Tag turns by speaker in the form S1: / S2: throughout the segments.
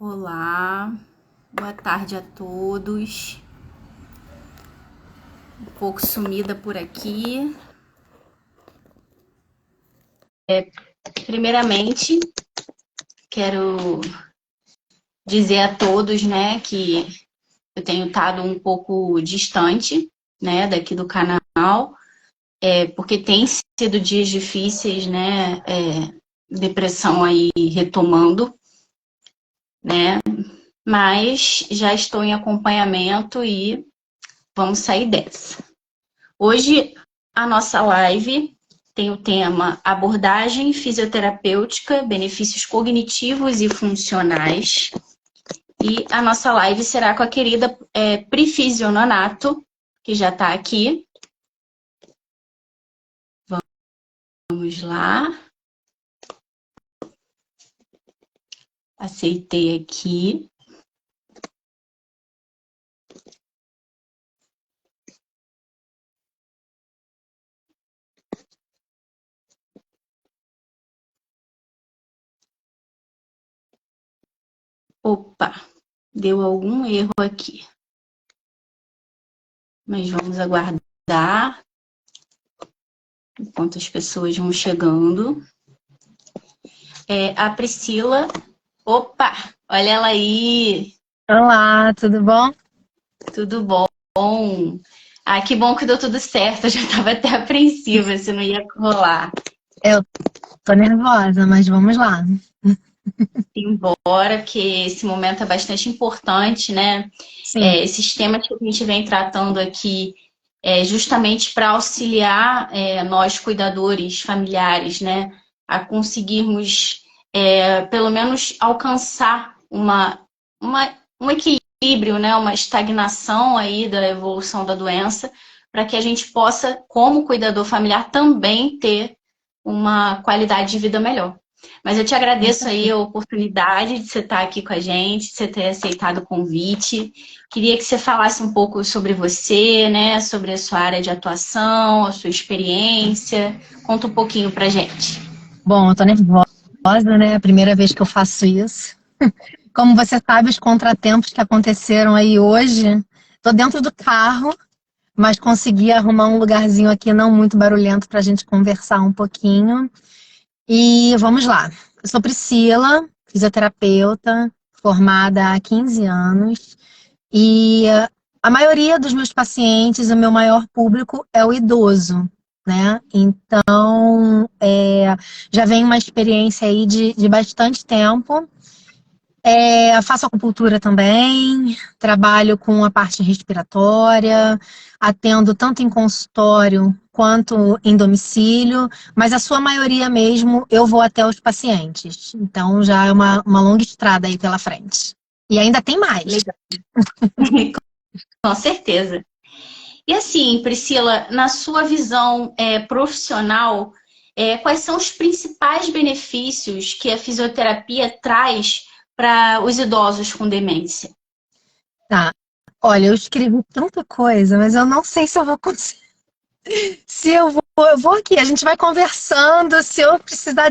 S1: Olá, boa tarde a todos. Um pouco sumida por aqui. Primeiramente, quero dizer a todos, né, que eu tenho estado um pouco distante, né, daqui do canal, porque tem sido dias difíceis, né, depressão aí retomando, né, mas já estou em acompanhamento e vamos sair dessa. Hoje, a nossa live tem o tema abordagem fisioterapêutica, benefícios cognitivos e funcionais. E a nossa live será com a querida Pri Nonato, que já está aqui. Vamos lá. Aceitei aqui. Opa, deu algum erro aqui. Mas vamos aguardar enquanto as pessoas vão chegando. A Priscila. Opa, olha ela aí.
S2: Olá, tudo bom?
S1: Tudo bom? Ah, que bom que deu tudo certo. Eu já estava até apreensiva se não ia rolar.
S2: Eu tô nervosa, mas vamos lá.
S1: Embora que esse momento é bastante importante, né?
S2: Sim,
S1: Esses temas que a gente vem tratando aqui é justamente para auxiliar nós cuidadores familiares, né? A conseguirmos pelo menos alcançar um equilíbrio, né? Uma estagnação aí da evolução da doença, para que a gente possa, como cuidador familiar, também ter uma qualidade de vida melhor. Mas eu te agradeço aí a oportunidade de você estar aqui com a gente, de você ter aceitado o convite. Queria que você falasse um pouco sobre você, né? Sobre a sua área de atuação, a sua experiência. Conta um pouquinho pra gente.
S2: bom, eu tô nervosa, né? É a primeira vez que eu faço isso. Como você sabe, os contratempos que aconteceram aí hoje, tô dentro do carro, mas consegui arrumar um lugarzinho aqui não muito barulhento pra gente conversar um pouquinho. E vamos lá. Eu sou Priscila, fisioterapeuta, formada há 15 anos. E a maioria dos meus pacientes, o meu maior público é o idoso, né? Então, já vem uma experiência aí de bastante tempo. Faço acupuntura também, trabalho com a parte respiratória, atendo tanto em consultório quanto em domicílio, mas a sua maioria mesmo eu vou até os pacientes. Então, já é uma longa estrada aí pela frente. E ainda tem mais.
S1: Legal. Com certeza. E assim, Priscila, na sua visão profissional, quais são os principais benefícios que a fisioterapia traz para os idosos com demência?
S2: Tá. Olha, eu escrevi tanta coisa, mas eu não sei se eu vou conseguir. Se eu vou aqui, a gente vai conversando, se eu precisar.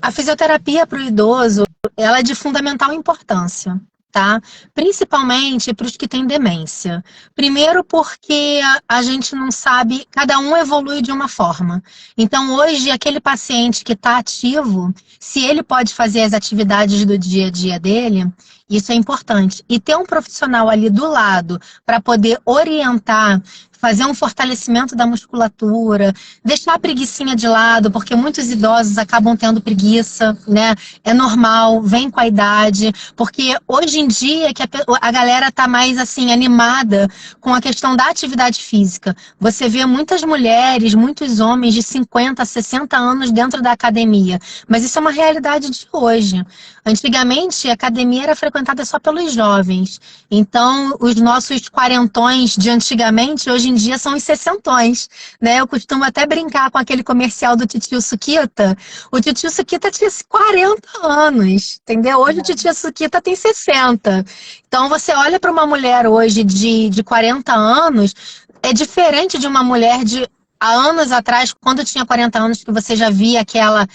S2: A fisioterapia para o idoso, ela é de fundamental importância, tá? Principalmente para os que têm demência. Primeiro porque a gente não sabe, cada um evolui de uma forma. Então hoje, aquele paciente que está ativo, se ele pode fazer as atividades do dia a dia dele, isso é importante. E ter um profissional ali do lado para poder orientar, fazer um fortalecimento da musculatura, deixar a preguicinha de lado, porque muitos idosos acabam tendo preguiça, né? É normal, vem com a idade, porque hoje em dia que a galera tá mais assim animada com a questão da atividade física. Você vê muitas mulheres, muitos homens de 50, 60 anos dentro da academia, mas isso é uma realidade de hoje. Antigamente, a academia era frequentada só pelos jovens. Então, os nossos quarentões de antigamente, hoje em dia, são os sessentões, né? Eu costumo até brincar com aquele comercial do Titio Suquita. O Titio Suquita tinha 40 anos, entendeu? Hoje o Titio Suquita tem 60. Então, você olha para uma mulher hoje de 40 anos, é diferente de uma mulher de há anos atrás, quando eu tinha 40 anos, que você já via aquela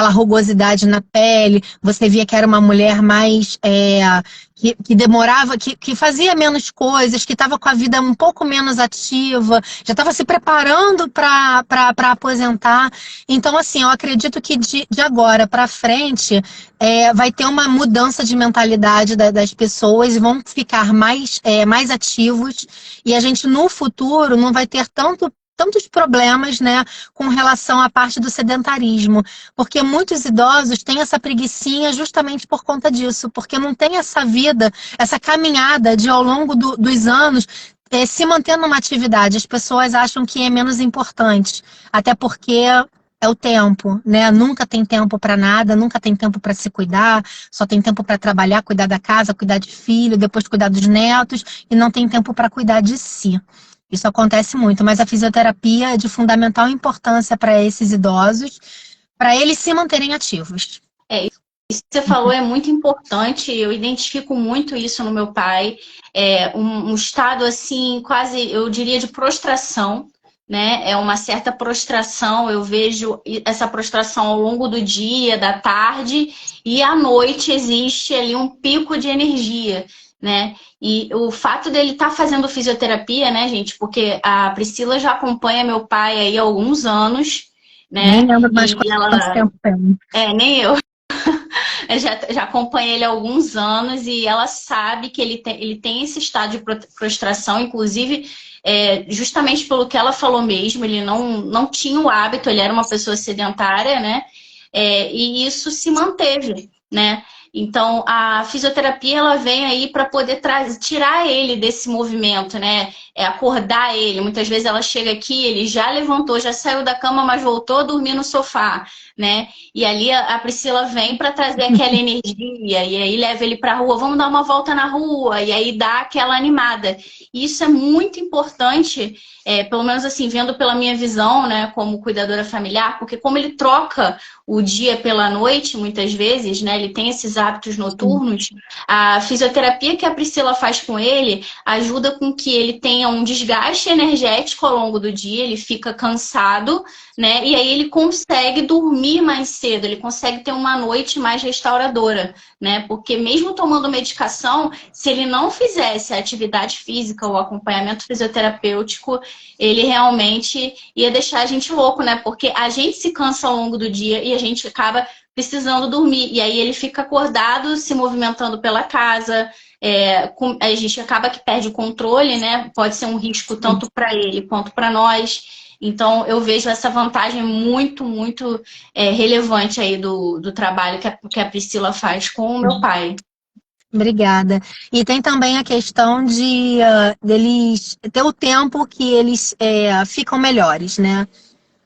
S2: rugosidade na pele, você via que era uma mulher mais que demorava, que fazia menos coisas, que estava com a vida um pouco menos ativa, já estava se preparando para aposentar. Então, assim, eu acredito que de agora para frente vai ter uma mudança de mentalidade das pessoas e vão ficar mais ativos, e a gente no futuro não vai ter tantos problemas, né, com relação à parte do sedentarismo, porque muitos idosos têm essa preguicinha justamente por conta disso, porque não tem essa vida, essa caminhada de ao longo dos anos se manter numa atividade. As pessoas acham que é menos importante, até porque é o tempo, né? Nunca tem tempo para nada, nunca tem tempo para se cuidar, só tem tempo para trabalhar, cuidar da casa, cuidar de filho, depois cuidar dos netos, e não tem tempo para cuidar de si. Isso acontece muito, mas a fisioterapia é de fundamental importância para esses idosos, para eles se manterem ativos.
S1: Isso que você falou é muito importante, eu identifico muito isso no meu pai, um estado assim, quase, eu diria, de prostração, né? É uma certa prostração, eu vejo essa prostração ao longo do dia, da tarde, e à noite existe ali um pico de energia, né? E o fato dele estar fazendo fisioterapia, né, gente? Porque a Priscila já acompanha meu pai aí há alguns anos,
S2: Nem
S1: né?
S2: lembro mais
S1: E
S2: quanto tempo tem.
S1: nem eu. Eu já acompanho ele há alguns anos e ela sabe que ele tem esse estado de prostração, inclusive, justamente pelo que ela falou mesmo, ele não tinha o hábito, ele era uma pessoa sedentária, né? E isso se manteve, né? Então, a fisioterapia, ela vem aí para poder tirar ele desse movimento, né? Acordar ele. Muitas vezes ela chega aqui, ele já levantou, já saiu da cama, mas voltou a dormir no sofá, né? E ali a Priscila vem para trazer aquela energia, e aí leva ele para a rua, vamos dar uma volta na rua, e aí dá aquela animada. E isso é muito importante, pelo menos assim, vendo pela minha visão, né, como cuidadora familiar, porque como ele troca o dia pela noite, muitas vezes, né, ele tem esses hábitos noturnos, a fisioterapia que a Priscila faz com ele ajuda com que ele tenha um desgaste energético ao longo do dia, ele fica cansado, né, e aí ele consegue dormir mais cedo, ele consegue ter uma noite mais restauradora, né, porque mesmo tomando medicação, se ele não fizesse a atividade física, o acompanhamento fisioterapêutico, ele realmente ia deixar a gente louco, né, porque a gente se cansa ao longo do dia e a gente acaba precisando dormir, e aí ele fica acordado, se movimentando pela casa, a gente acaba que perde o controle, né, pode ser um risco tanto para ele quanto para nós. Então, eu vejo essa vantagem muito, muito relevante aí do trabalho que a Priscila faz com o meu pai.
S2: Obrigada. E tem também a questão deles ter o tempo que eles ficam melhores, né?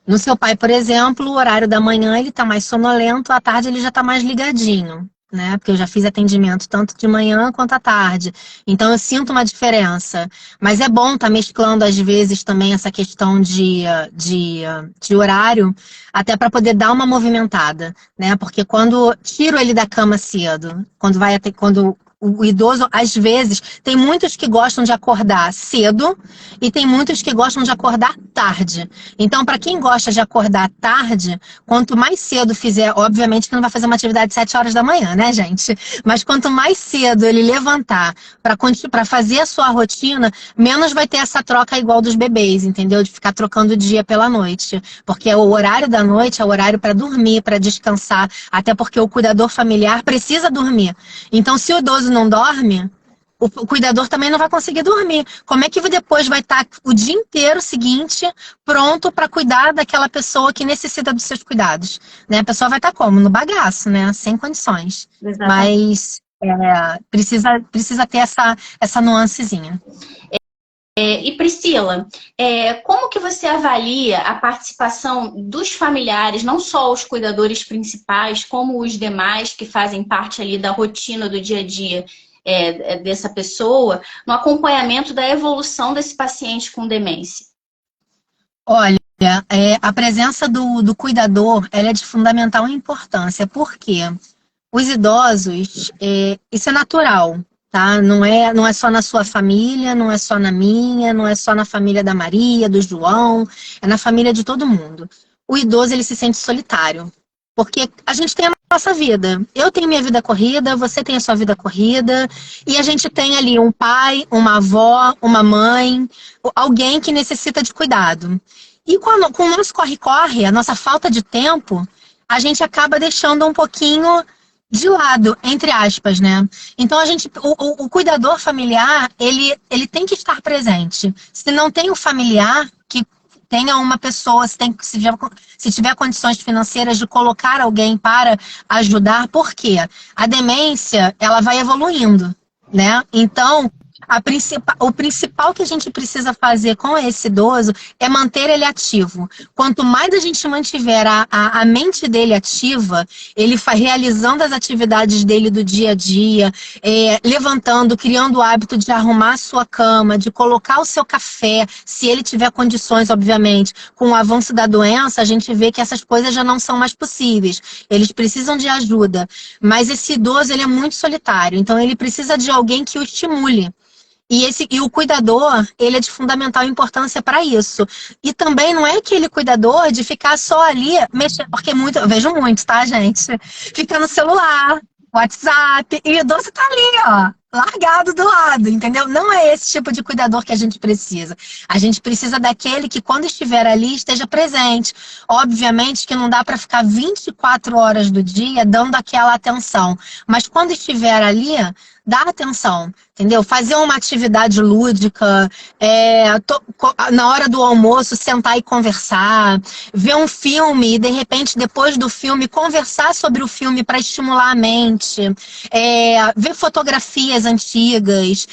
S2: No seu pai, por exemplo, o horário da manhã ele está mais sonolento, à tarde ele já está mais ligadinho, né? Porque eu já fiz atendimento tanto de manhã quanto à tarde. Então eu sinto uma diferença. Mas é bom estar mesclando às vezes também essa questão de horário, até para poder dar uma movimentada, né? Porque quando tiro ele da cama cedo, quando o idoso, às vezes, tem muitos que gostam de acordar cedo e tem muitos que gostam de acordar tarde. Então, para quem gosta de acordar tarde, quanto mais cedo fizer, obviamente que não vai fazer uma atividade de 7 horas da manhã, né, gente? Mas quanto mais cedo ele levantar para fazer a sua rotina, menos vai ter essa troca igual dos bebês, entendeu? De ficar trocando o dia pela noite. Porque o horário da noite é o horário para dormir, para descansar, até porque o cuidador familiar precisa dormir. Então, se o idoso não dorme, o cuidador também não vai conseguir dormir. Como é que depois vai estar o dia inteiro seguinte pronto para cuidar daquela pessoa que necessita dos seus cuidados? Né? A pessoa vai estar como? No bagaço, né? Sem condições. Exatamente. Mas precisa ter essa nuancezinha.
S1: E Priscila, como que você avalia a participação dos familiares, não só os cuidadores principais, como os demais que fazem parte ali da rotina do dia a dia dessa pessoa, no acompanhamento da evolução desse paciente com demência?
S2: Olha, a presença do cuidador, ela é de fundamental importância, porque os idosos, isso é natural. tá? Não é só na sua família, não é só na minha, não é só na família da Maria, do João, é na família de todo mundo. O idoso, ele se sente solitário, porque a gente tem a nossa vida. Eu tenho minha vida corrida, você tem a sua vida corrida, e a gente tem ali um pai, uma avó, uma mãe, alguém que necessita de cuidado. E com o nosso corre-corre, a nossa falta de tempo, a gente acaba deixando um pouquinho de lado, entre aspas, né? Então o cuidador familiar, ele tem que estar presente. Se não tem o familiar, que tenha uma pessoa, se tiver condições financeiras de colocar alguém para ajudar, por quê? A demência, ela vai evoluindo, né? Então, o principal que a gente precisa fazer com esse idoso é manter ele ativo. Quanto mais a gente mantiver a mente dele ativa, ele realizando as atividades dele do dia a dia, levantando, criando o hábito de arrumar a sua cama, de colocar o seu café, se ele tiver condições, obviamente. Com o avanço da doença, a gente vê que essas coisas já não são mais possíveis. Eles precisam de ajuda. Mas esse idoso, ele é muito solitário, então ele precisa de alguém que o estimule. E o cuidador, ele é de fundamental importância para isso. E também não é aquele cuidador de ficar só ali mexendo, porque eu vejo muito, tá, gente? Fica no celular, WhatsApp, e o idoso tá ali, ó, largado do lado, entendeu? Não é esse tipo de cuidador que a gente precisa. A gente precisa daquele que, quando estiver ali, esteja presente. Obviamente que não dá para ficar 24 horas do dia dando aquela atenção. Mas quando estiver ali, dá atenção, entendeu? Fazer uma atividade lúdica, na hora do almoço, sentar e conversar, ver um filme e, de repente, depois do filme, conversar sobre o filme para estimular a mente, ver fotografias antigas,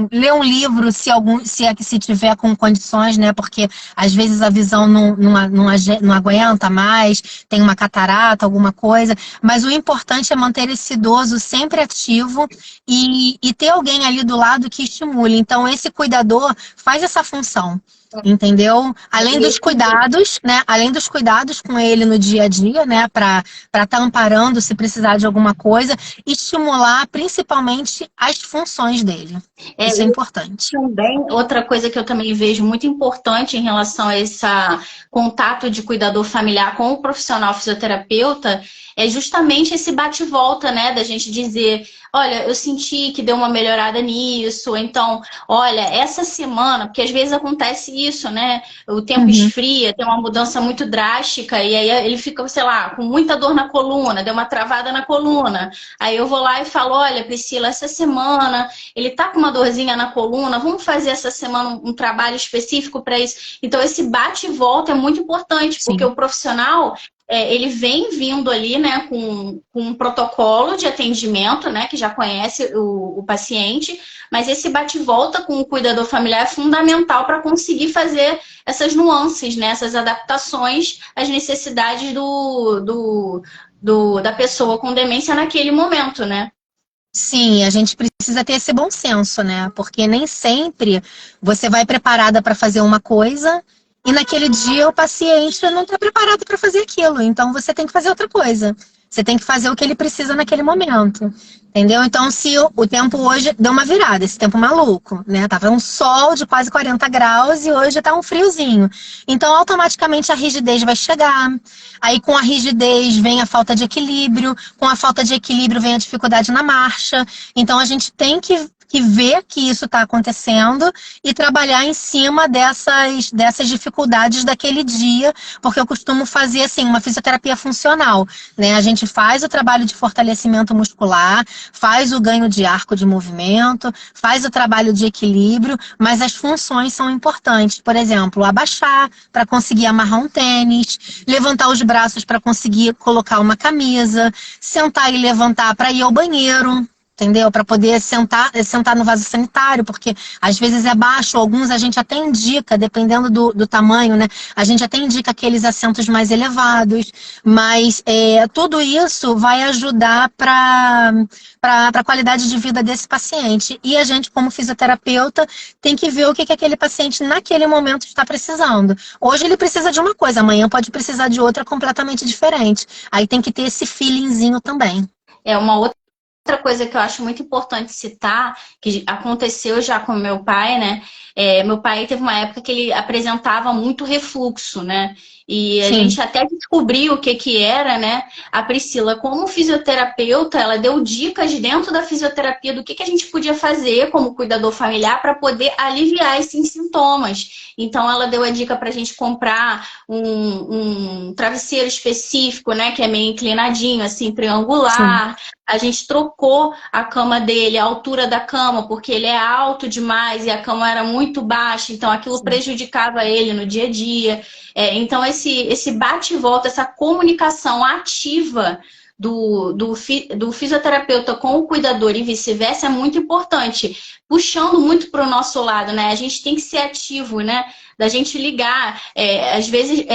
S2: ler um livro se tiver com condições, né? Porque às vezes a visão não aguenta mais, tem uma catarata, alguma coisa, mas o importante é manter esse idoso sempre ativo e ter alguém ali do lado que estimule. Então, esse cuidador faz essa função. Entendeu? Além dos cuidados, né? Além dos cuidados com ele no dia a dia, né? Para estar amparando se precisar de alguma coisa, estimular principalmente as funções dele. Isso é importante.
S1: Também, outra coisa que eu também vejo muito importante em relação a esse contato de cuidador familiar com o profissional fisioterapeuta é justamente esse bate-volta, né? Da gente dizer, olha, eu senti que deu uma melhorada nisso, então, olha, essa semana, porque às vezes acontece isso, né? O tempo esfria, tem uma mudança muito drástica, e aí ele fica, sei lá, com muita dor na coluna, deu uma travada na coluna. Aí eu vou lá e falo, olha, Priscila, essa semana ele tá com uma dorzinha na coluna, vamos fazer essa semana um trabalho específico para isso. Então, esse bate e volta é muito importante, porque o profissional, ele vem vindo ali, né, com um protocolo de atendimento, né, que já conhece o paciente, mas esse bate-volta com o cuidador familiar é fundamental para conseguir fazer essas nuances, né, essas adaptações às necessidades da pessoa com demência naquele momento, né?
S2: Sim, a gente precisa ter esse bom senso, né? Porque nem sempre você vai preparada para fazer uma coisa e naquele dia o paciente não está preparado para fazer aquilo. Então você tem que fazer outra coisa. Você tem que fazer o que ele precisa naquele momento. Entendeu? Então, se o tempo hoje deu uma virada, esse tempo maluco, né? Tava um sol de quase 40 graus e hoje tá um friozinho. Então, automaticamente a rigidez vai chegar. Aí, com a rigidez, vem a falta de equilíbrio. Com a falta de equilíbrio, vem a dificuldade na marcha. Então, a gente tem que ver que isso está acontecendo e trabalhar em cima dessas dificuldades daquele dia, porque eu costumo fazer, assim, uma fisioterapia funcional, né? A gente faz o trabalho de fortalecimento muscular, faz o ganho de arco de movimento, faz o trabalho de equilíbrio, mas as funções são importantes. Por exemplo, abaixar para conseguir amarrar um tênis, levantar os braços para conseguir colocar uma camisa, sentar e levantar para ir ao banheiro. Entendeu? Para poder sentar no vaso sanitário, porque às vezes é baixo, alguns a gente até indica, dependendo do tamanho, né? A gente até indica aqueles assentos mais elevados, mas tudo isso vai ajudar para a qualidade de vida desse paciente. E a gente, como fisioterapeuta, tem que ver o que aquele paciente naquele momento está precisando. Hoje ele precisa de uma coisa, amanhã pode precisar de outra completamente diferente. Aí tem que ter esse feelingzinho também.
S1: É uma outra outra coisa que eu acho muito importante citar, que aconteceu já com meu pai, né? Meu pai teve uma época que ele apresentava muito refluxo, né? E a
S2: Sim,
S1: gente até descobriu o que que era, né? A Priscila, como fisioterapeuta, ela deu dicas dentro da fisioterapia do que a gente podia fazer como cuidador familiar para poder aliviar esses sintomas. Então, ela deu a dica para a gente comprar um travesseiro específico, né? Que é meio inclinadinho, assim,
S2: sim.
S1: triangular. A gente trocou a cama dele, a altura da cama, porque ele é alto demais e a cama era muito baixa, então aquilo
S2: Sim.
S1: prejudicava ele no dia a dia. Então, esse bate e volta, essa comunicação ativa do fisioterapeuta com o cuidador e vice-versa é muito importante, puxando muito para o nosso lado, né? A gente tem que ser ativo, né? Da gente ligar. Às vezes,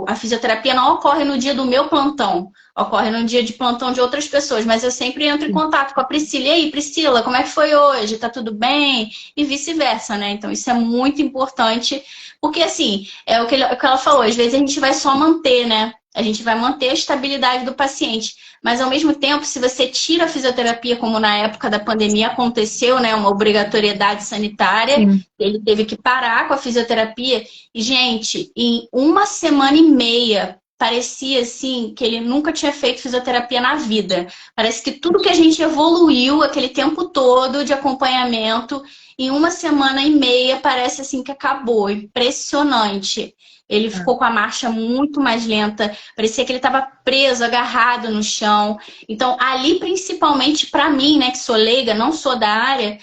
S1: a fisioterapia não ocorre no dia do meu plantão, ocorre no dia de plantão de outras pessoas, mas eu sempre entro em contato com a Priscila. E aí, Priscila, como é que foi hoje? Tá tudo bem? E vice-versa, né? Então, isso é muito importante, porque, assim, é o que ela falou, às vezes a gente vai só manter, né? A gente vai manter a estabilidade do paciente. Mas, ao mesmo tempo, se você tira a fisioterapia, como na época da pandemia aconteceu, né? Uma obrigatoriedade sanitária,
S2: Sim.
S1: ele teve que parar com a fisioterapia. E, gente, em uma semana e meia, parecia assim que ele nunca tinha feito fisioterapia na vida. Parece que tudo que a gente evoluiu aquele tempo todo de acompanhamento, em uma semana e meia, parece assim que acabou. Impressionante. Ele ficou com a marcha muito mais lenta, parecia que ele estava preso, agarrado no chão. Então, ali, principalmente para mim, né, que sou leiga, não sou da área,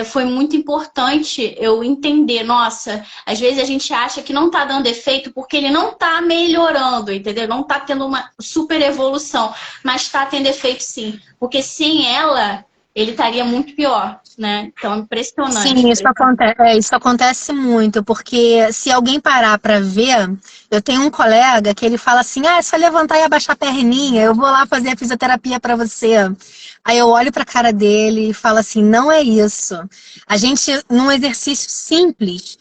S1: foi muito importante eu entender, nossa, às vezes a gente acha que não está dando efeito porque ele não está melhorando, entendeu? Não está tendo uma super evolução, mas está tendo efeito sim. Porque sem ela, ele estaria muito pior, né? Então, impressionante.
S2: Sim, isso acontece muito, porque se alguém parar para ver, eu tenho um colega que ele fala assim, é só levantar e abaixar a perninha, eu vou lá fazer a fisioterapia para você. Aí eu olho para a cara dele e falo assim, não é isso. A gente, num exercício simples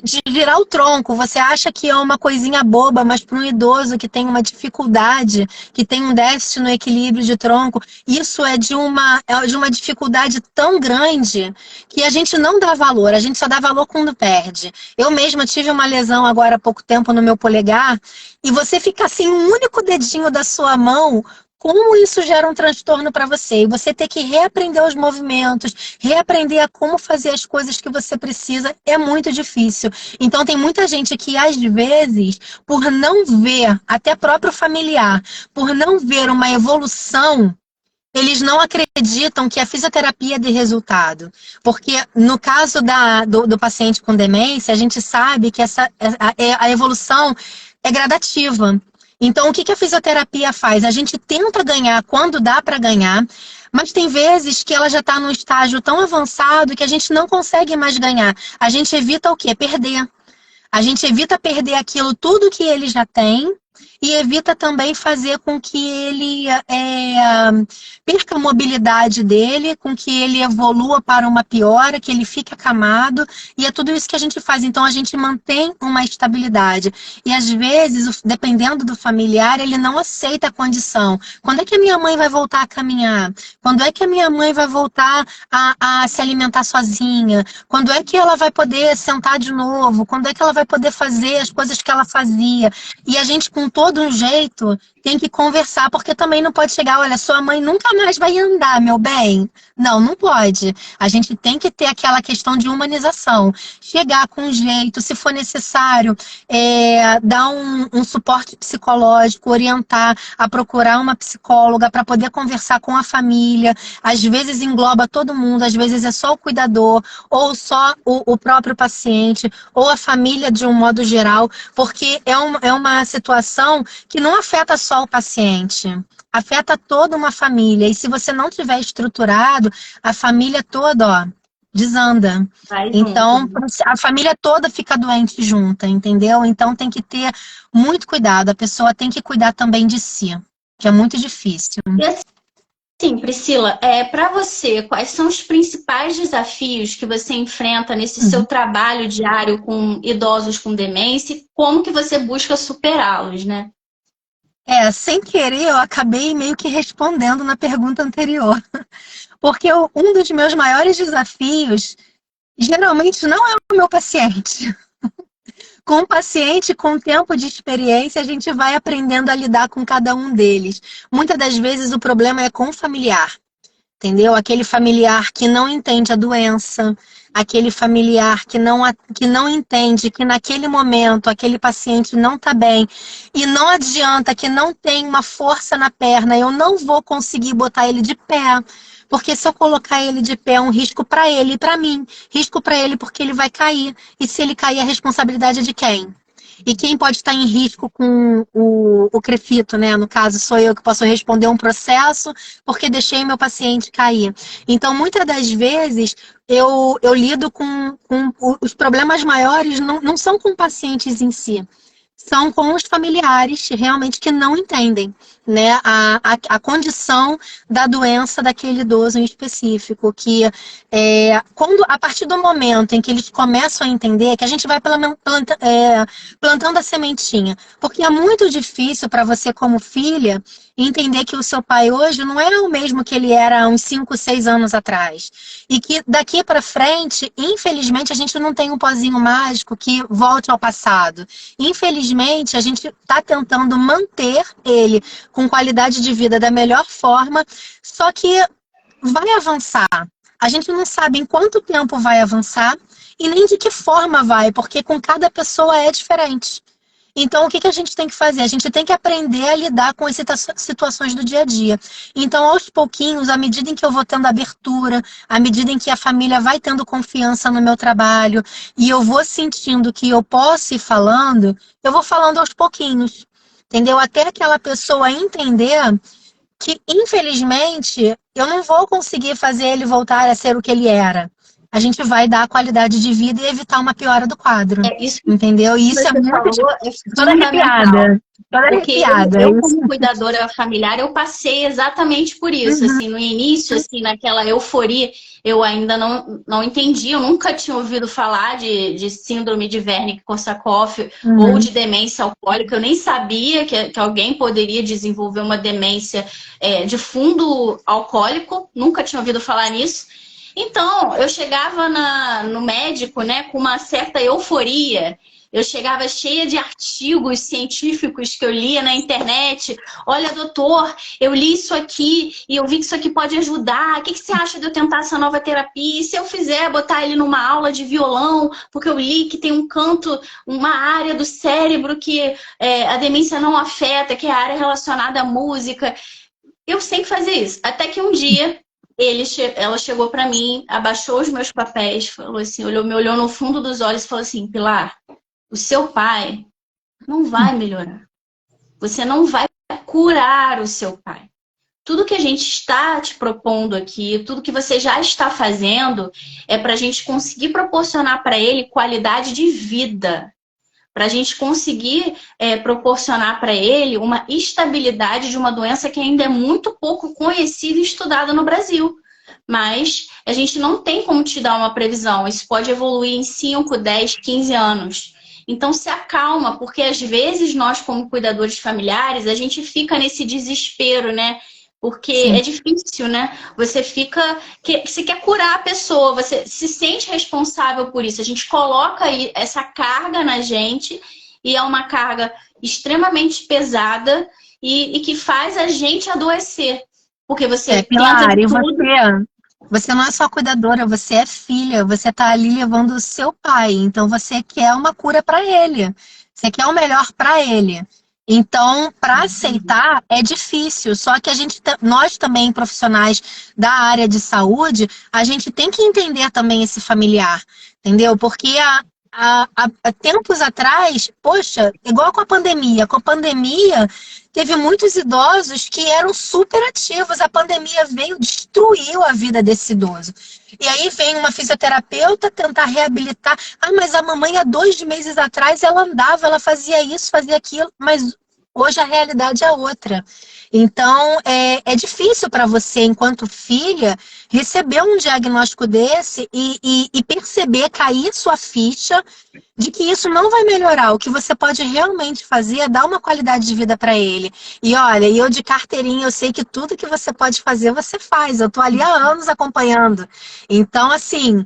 S2: de virar o tronco. Você acha que é uma coisinha boba, mas para um idoso que tem uma dificuldade, que tem um déficit no equilíbrio de tronco, isso é de uma dificuldade tão grande que a gente não dá valor, a gente só dá valor quando perde. Eu mesma tive uma lesão agora há pouco tempo no meu polegar, e você fica assim, um único dedinho da sua mão, como isso gera um transtorno para você. E você ter que reaprender os movimentos, reaprender a como fazer as coisas que você precisa, é muito difícil. Então, tem muita gente que, às vezes, por não ver, até próprio familiar, por não ver uma evolução, eles não acreditam que a fisioterapia dê resultado. Porque, no caso do paciente com demência, a gente sabe que a evolução é gradativa. Então, o que a fisioterapia faz? A gente tenta ganhar quando dá para ganhar, mas tem vezes que ela já está num estágio tão avançado que a gente não consegue mais ganhar. A gente evita o quê? Perder. A gente evita perder aquilo tudo que ele já tem e evita também fazer com que ele perca a mobilidade dele, com que ele evolua para uma piora, que ele fique acamado, e é tudo isso que a gente faz. Então, a gente mantém uma estabilidade. E, às vezes, dependendo do familiar, ele não aceita a condição. Quando é que a minha mãe vai voltar a caminhar? Quando é que a minha mãe vai voltar a se alimentar sozinha? Quando é que ela vai poder sentar de novo? Quando é que ela vai poder fazer as coisas que ela fazia? E a gente, com todo um jeito, tem que conversar, porque também não pode chegar, olha, sua mãe nunca mais vai andar, meu bem. Não, não pode. A gente tem que ter aquela questão de humanização. Chegar com jeito, se for necessário, dar um suporte psicológico, orientar a procurar uma psicóloga para poder conversar com a família. Às vezes engloba todo mundo, às vezes é só o cuidador, ou só o próprio paciente, ou a família de um modo geral, porque é uma situação que não afeta só o paciente, afeta toda uma família. E se você não tiver estruturado, a família toda, ó, desanda.
S1: Vai junto,
S2: Então,
S1: né?
S2: a família toda fica doente junta, entendeu? Então tem que ter muito cuidado, a pessoa tem que cuidar também de si, que é muito difícil.
S1: E assim, Priscila, para você, quais são os principais desafios que você enfrenta nesse seu trabalho diário com idosos com demência e como que você busca superá-los, né?
S2: Sem querer, eu acabei meio que respondendo na pergunta anterior. Porque um dos meus maiores desafios, geralmente, não é o meu paciente. Com o paciente, com o tempo de experiência, a gente vai aprendendo a lidar com cada um deles. Muitas das vezes o problema é com o familiar. Entendeu? Aquele familiar que não entende a doença, aquele familiar que não entende que naquele momento aquele paciente não está bem e não adianta, que não tem uma força na perna, eu não vou conseguir botar ele de pé, porque se eu colocar ele de pé é um risco para ele e para mim, risco para ele porque ele vai cair, e se ele cair a responsabilidade é de quem? E quem pode estar em risco com o crefito, né? No caso, sou eu que posso responder um processo porque deixei meu paciente cair. Então, muitas das vezes, eu lido com os problemas maiores, não são com pacientes em si, são com os familiares realmente que não entendem, né, a condição da doença daquele idoso em específico, que a partir do momento em que eles começam a entender, que a gente vai plantando a sementinha, porque é muito difícil para você como filha entender que o seu pai hoje não é o mesmo que ele era há uns 5, 6 anos atrás. E que daqui para frente, infelizmente, a gente não tem um pozinho mágico que volte ao passado. Infelizmente, a gente está tentando manter ele com qualidade de vida da melhor forma, só que vai avançar. A gente não sabe em quanto tempo vai avançar e nem de que forma vai, porque com cada pessoa é diferente. Então, o que a gente tem que fazer? A gente tem que aprender a lidar com as situações do dia a dia. Então, aos pouquinhos, à medida em que eu vou tendo abertura, à medida em que a família vai tendo confiança no meu trabalho, e eu vou sentindo que eu posso ir falando, eu vou falando aos pouquinhos. Entendeu? Até aquela pessoa entender que, infelizmente, eu não vou conseguir fazer ele voltar a ser o que ele era. A gente vai dar qualidade de vida e evitar uma piora do quadro.
S1: Isso
S2: entendeu? E isso é muito
S1: falou, é
S2: toda arrepiada. Toda
S1: porque
S2: arrepiada.
S1: Eu, como cuidadora familiar, eu passei exatamente por isso. Assim, no início, assim, naquela euforia, eu ainda não entendi, eu nunca tinha ouvido falar de síndrome de Wernicke-Korsakoff ou de demência alcoólica. Eu nem sabia que alguém poderia desenvolver uma demência de fundo alcoólico, nunca tinha ouvido falar nisso. Então, eu chegava no médico, né, com uma certa euforia. Eu chegava cheia de artigos científicos que eu lia na internet. Olha, doutor, eu li isso aqui e eu vi que isso aqui pode ajudar. O que você acha de eu tentar essa nova terapia? E se eu fizer, botar ele numa aula de violão, porque eu li que tem um canto, uma área do cérebro que a demência não afeta, que é a área relacionada à música. Eu sempre fazia isso. Até que um dia ela chegou para mim, abaixou os meus papéis, falou assim, me olhou no fundo dos olhos e falou assim, Pilar, o seu pai não vai melhorar. Você não vai curar o seu pai. Tudo que a gente está te propondo aqui, tudo que você já está fazendo, é para a gente conseguir proporcionar para ele qualidade de vida. Para a gente conseguir proporcionar para ele uma estabilidade de uma doença que ainda é muito pouco conhecida e estudada no Brasil. Mas a gente não tem como te dar uma previsão. Isso pode evoluir em 5, 10, 15 anos. Então se acalma, porque às vezes nós, como cuidadores familiares, a gente fica nesse desespero, né? Porque é difícil, né? Você quer curar a pessoa, você se sente responsável por isso. A gente coloca essa carga na gente e é uma carga extremamente pesada e que faz a gente adoecer. Porque você
S2: Pilar, e você não é só cuidadora, você é filha, você tá ali levando o seu pai, então você quer uma cura para ele, você quer o melhor para ele. Então, para aceitar é difícil, só que nós também, profissionais da área de saúde, a gente tem que entender também esse familiar, entendeu? Porque há tempos atrás, poxa, igual com a pandemia teve muitos idosos que eram super ativos, a pandemia veio, destruiu a vida desse idoso. E aí vem uma fisioterapeuta tentar reabilitar. Ah, mas a mamãe há 2 meses atrás ela andava, ela fazia isso, fazia aquilo, mas hoje a realidade é outra. Então, é difícil para você, enquanto filha, receber um diagnóstico desse e perceber, cair sua ficha de que isso não vai melhorar. O que você pode realmente fazer é dar uma qualidade de vida para ele. E olha, eu de carteirinha, eu sei que tudo que você pode fazer, você faz. Eu tô ali há anos acompanhando. Então, assim,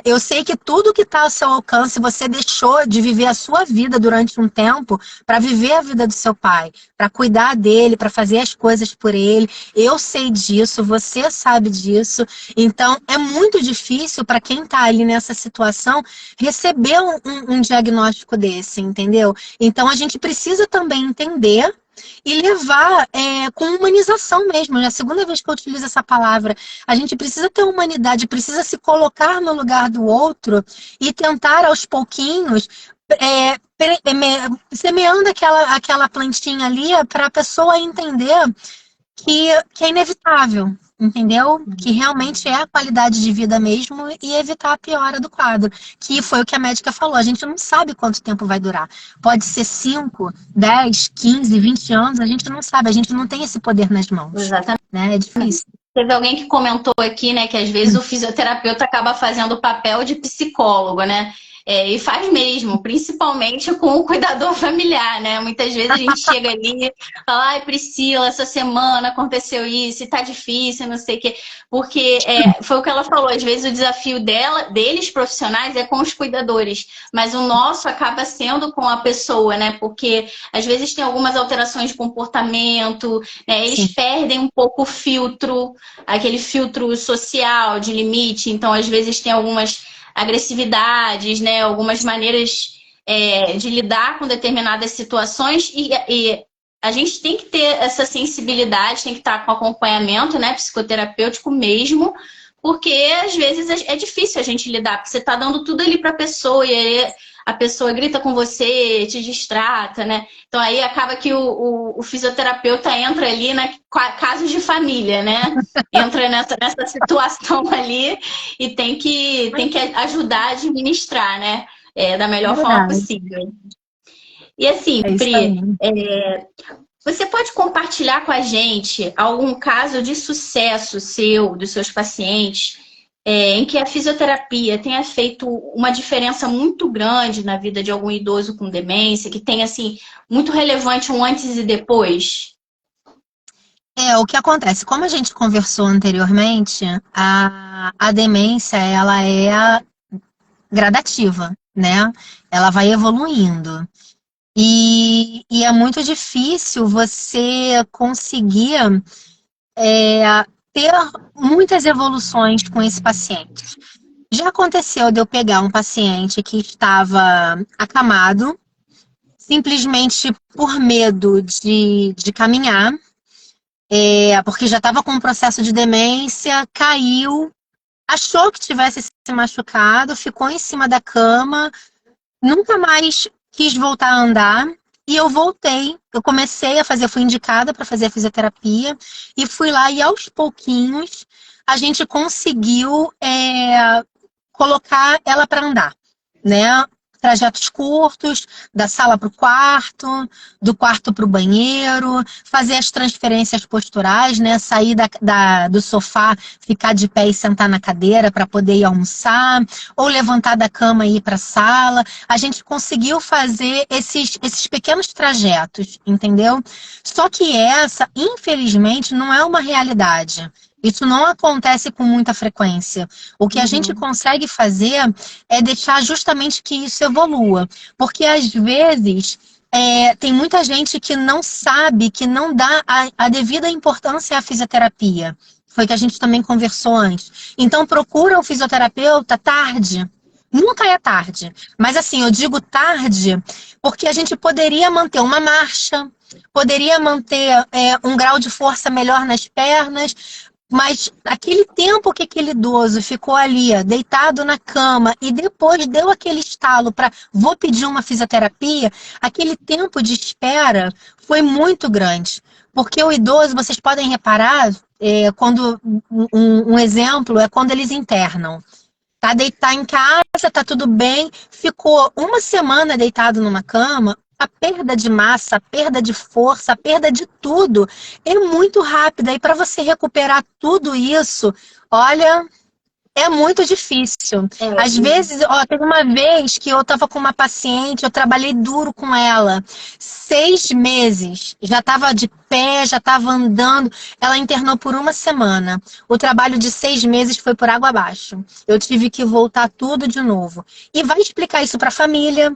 S2: eu sei que tudo que está ao seu alcance, você deixou de viver a sua vida durante um tempo para viver a vida do seu pai, para cuidar dele, para fazer as coisas por ele. Eu sei disso, você sabe disso. Então, é muito difícil para quem está ali nessa situação receber um diagnóstico desse, entendeu? Então, a gente precisa também entender e levar com humanização mesmo. É a segunda vez que eu utilizo essa palavra. A gente precisa ter humanidade, precisa se colocar no lugar do outro e tentar aos pouquinhos semeando aquela plantinha ali para a pessoa entender que é inevitável, entendeu? Que realmente é a qualidade de vida mesmo e evitar a piora do quadro. Que foi o que a médica falou, a gente não sabe quanto tempo vai durar. Pode ser 5, 10, 15, 20 anos, a gente não sabe, a gente não tem esse poder nas mãos.
S1: Exatamente.
S2: Né? É difícil.
S1: Teve alguém que comentou aqui, né, que às vezes o fisioterapeuta acaba fazendo o papel de psicólogo, né? E faz mesmo, principalmente com o cuidador familiar, né? Muitas vezes a gente chega ali e fala, ai, Priscila, essa semana aconteceu isso, e tá difícil, não sei o quê. Porque foi o que ela falou, às vezes o desafio deles profissionais é com os cuidadores, mas o nosso acaba sendo com a pessoa, né? Porque às vezes tem algumas alterações de comportamento, né? Eles perdem um pouco o filtro, aquele filtro social de limite, então às vezes tem algumas agressividades, né? Algumas maneiras de lidar com determinadas situações e a gente tem que ter essa sensibilidade, tem que estar com acompanhamento, né? Psicoterapêutico mesmo, porque às vezes é difícil a gente lidar, porque você está dando tudo ali para a pessoa e aí a pessoa grita com você, te distrata, né? Então aí acaba que o fisioterapeuta entra ali na casos de família, né? Entra nessa situação ali e tem que ajudar a administrar, né? Da melhor forma possível. E assim, Pri, você pode compartilhar com a gente algum caso de sucesso seu, dos seus pacientes, em que a fisioterapia tenha feito uma diferença muito grande na vida de algum idoso com demência, que tenha, assim, muito relevante um antes e depois?
S2: O que acontece, como a gente conversou anteriormente, a demência, ela é gradativa, né? Ela vai evoluindo. E é muito difícil você conseguir ter muitas evoluções com esse paciente. Já aconteceu de eu pegar um paciente que estava acamado, simplesmente por medo de caminhar, porque já estava com um processo de demência, caiu, achou que tivesse se machucado, ficou em cima da cama, nunca mais quis voltar a andar. E eu voltei, eu comecei a fazer, fui indicada para fazer a fisioterapia e fui lá e aos pouquinhos a gente conseguiu colocar ela para andar, né? Trajetos curtos, da sala para o quarto, do quarto para o banheiro, fazer as transferências posturais, né? Sair do sofá, ficar de pé e sentar na cadeira para poder ir almoçar, ou levantar da cama e ir para a sala. A gente conseguiu fazer esses pequenos trajetos, entendeu? Só que essa, infelizmente, não é uma realidade. Isso não acontece com muita frequência. O que a gente consegue fazer é deixar justamente que isso evolua. Porque, às vezes, tem muita gente que não sabe, que não dá a devida importância à fisioterapia. Foi que a gente também conversou antes. Então, procura o fisioterapeuta tarde. Nunca é tarde. Mas, assim, eu digo tarde porque a gente poderia manter uma marcha, poderia manter um grau de força melhor nas pernas. Mas aquele tempo que aquele idoso ficou ali, deitado na cama, e depois deu aquele estalo para vou pedir uma fisioterapia, aquele tempo de espera foi muito grande. Porque o idoso, vocês podem reparar, quando um exemplo é quando eles internam. Tá em casa, tá tudo bem, ficou uma semana deitado numa cama, a perda de massa, a perda de força, a perda de tudo é muito rápida. E para você recuperar tudo isso, olha, É muito difícil. Às vezes, ó, teve uma vez que eu estava com uma paciente, eu trabalhei duro com ela. 6 meses, já estava de pé, já estava andando. Ela internou por uma semana. O trabalho de 6 meses foi por água abaixo. Eu tive que voltar tudo de novo. E vai explicar isso para a família.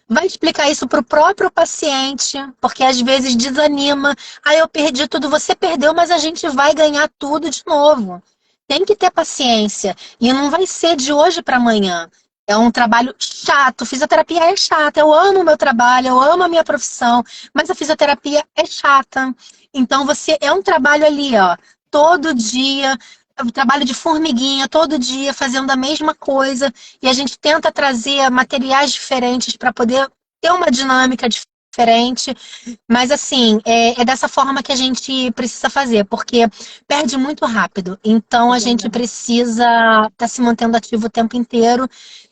S2: Vai explicar isso para o próprio paciente, porque às vezes desanima. Ah, eu perdi tudo, você perdeu, mas a gente vai ganhar tudo de novo. Tem que ter paciência. E não vai ser de hoje para amanhã. É um trabalho chato. Fisioterapia é chata. Eu amo o meu trabalho, eu amo a minha profissão, mas a fisioterapia é chata. Então você é um trabalho ali, ó, todo dia, trabalho de formiguinha, todo dia fazendo a mesma coisa, e a gente tenta trazer materiais diferentes para poder ter uma dinâmica diferente, mas assim, é dessa forma que a gente precisa fazer, porque perde muito rápido. Então a gente precisa estar se mantendo ativo o tempo inteiro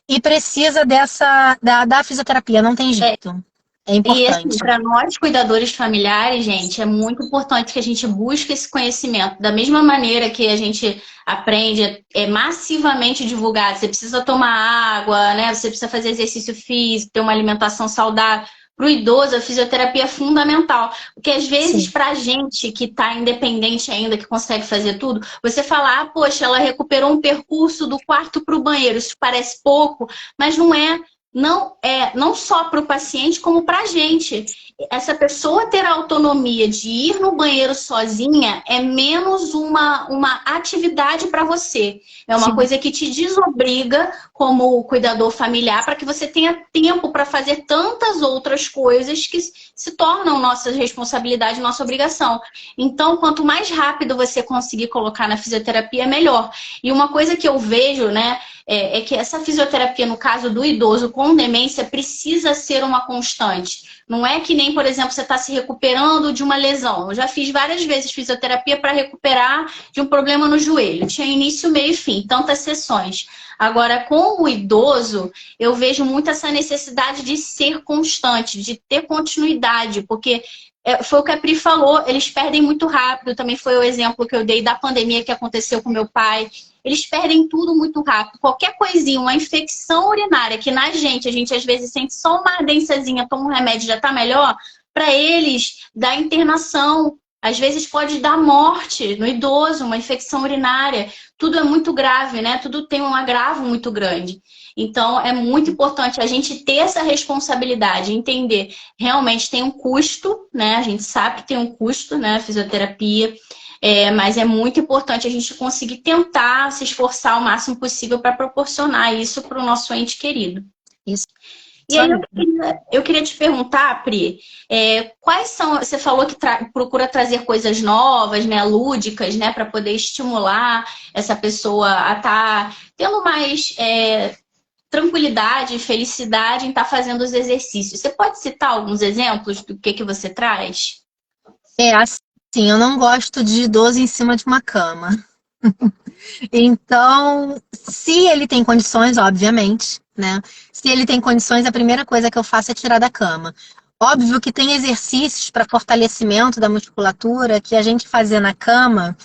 S2: e precisa da fisioterapia, não tem jeito. É
S1: E assim,
S2: importante.
S1: para nós cuidadores familiares, gente, é muito importante que a gente busque esse conhecimento. Da mesma maneira que a gente aprende, é massivamente divulgado. Você precisa tomar água, né? Você precisa fazer exercício físico, ter uma alimentação saudável. Para o idoso, a fisioterapia é fundamental. Porque às vezes, para a gente que está independente ainda, que consegue fazer tudo, você fala, ah, poxa, ela recuperou um percurso do quarto para o banheiro. Isso parece pouco, mas não é. Não só para o paciente, como para a gente. Essa pessoa ter a autonomia de ir no banheiro sozinha é menos uma atividade para você. É uma coisa que te desobriga como cuidador familiar para que você tenha tempo para fazer tantas outras coisas que se tornam nossa responsabilidade, nossa obrigação. Então, quanto mais rápido você conseguir colocar na fisioterapia, melhor. E uma coisa que eu vejo, né, é que essa fisioterapia, no caso do idoso com demência, precisa ser uma constante. Não é que nem, por exemplo, você está se recuperando de uma lesão. Eu já fiz várias vezes fisioterapia para recuperar de um problema no joelho. Tinha início, meio e fim, tantas sessões. Agora, com o idoso, eu vejo muito essa necessidade de ser constante, de ter continuidade, porque foi o que a Pri falou, eles perdem muito rápido. Também foi o exemplo que eu dei da pandemia que aconteceu com meu pai. Eles perdem tudo muito rápido. Qualquer coisinha, uma infecção urinária, que na gente, a gente às vezes sente só uma ardênciazinha, toma um remédio e já tá melhor, para eles, dá internação. Às vezes pode dar morte no idoso, uma infecção urinária. Tudo é muito grave, né? Tudo tem um agravo muito grande. Então, é muito importante a gente ter essa responsabilidade, entender. Realmente tem um custo, né? A gente sabe que tem um custo, né? A fisioterapia. Mas é muito importante a gente conseguir tentar se esforçar o máximo possível para proporcionar isso para o nosso ente querido.
S2: Isso.
S1: E aí eu queria te perguntar, Pri, quais são, você falou que procura trazer coisas novas, né, lúdicas, né, para poder estimular essa pessoa a estar tendo mais tranquilidade e felicidade em estar fazendo os exercícios. Você pode citar alguns exemplos do que você traz?
S2: Assim, eu não gosto de idoso em cima de uma cama. Então, se ele tem condições, obviamente, né? Se ele tem condições, a primeira coisa que eu faço é tirar da cama. Óbvio que tem exercícios para fortalecimento da musculatura que a gente fazer na cama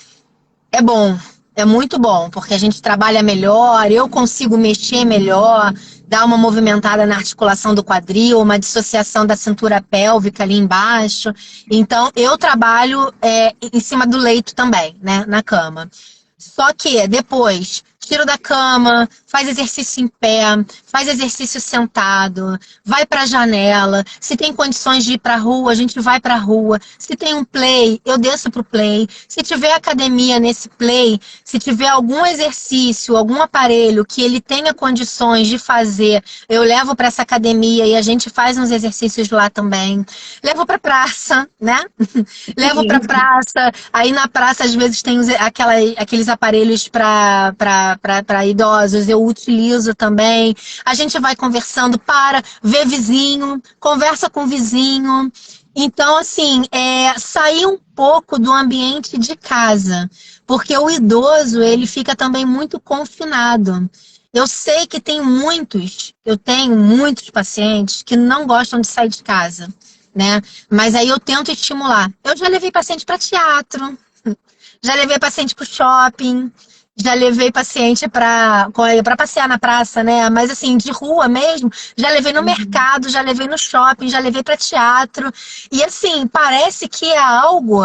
S2: é bom, é muito bom, porque a gente trabalha melhor, eu consigo mexer melhor, dar uma movimentada na articulação do quadril, uma dissociação da cintura pélvica ali embaixo. Então, eu trabalho em cima do leito também, né, na cama. Só que depois, tiro da cama, faz exercício em pé, faz exercício sentado, vai para a janela. Se tem condições de ir para a rua, a gente vai para a rua. Se tem um play, eu desço para o play. Se tiver academia nesse play, se tiver algum exercício, algum aparelho que ele tenha condições de fazer, eu levo para essa academia e a gente faz uns exercícios lá também. Levo para praça, né? Levo para praça. Aí na praça às vezes tem aqueles aparelhos para idosos, eu utilizo também. A gente vai conversando, ver vizinho, conversa com o vizinho. Então, assim, sair um pouco do ambiente de casa, porque o idoso, ele fica também muito confinado. Eu sei que eu tenho muitos pacientes que não gostam de sair de casa, né? Mas aí eu tento estimular. Eu já levei paciente para teatro, já levei paciente para o shopping, já levei paciente para passear na praça, né? Mas assim, de rua mesmo, já levei no mercado, já levei no shopping, já levei para teatro. E assim, parece que é algo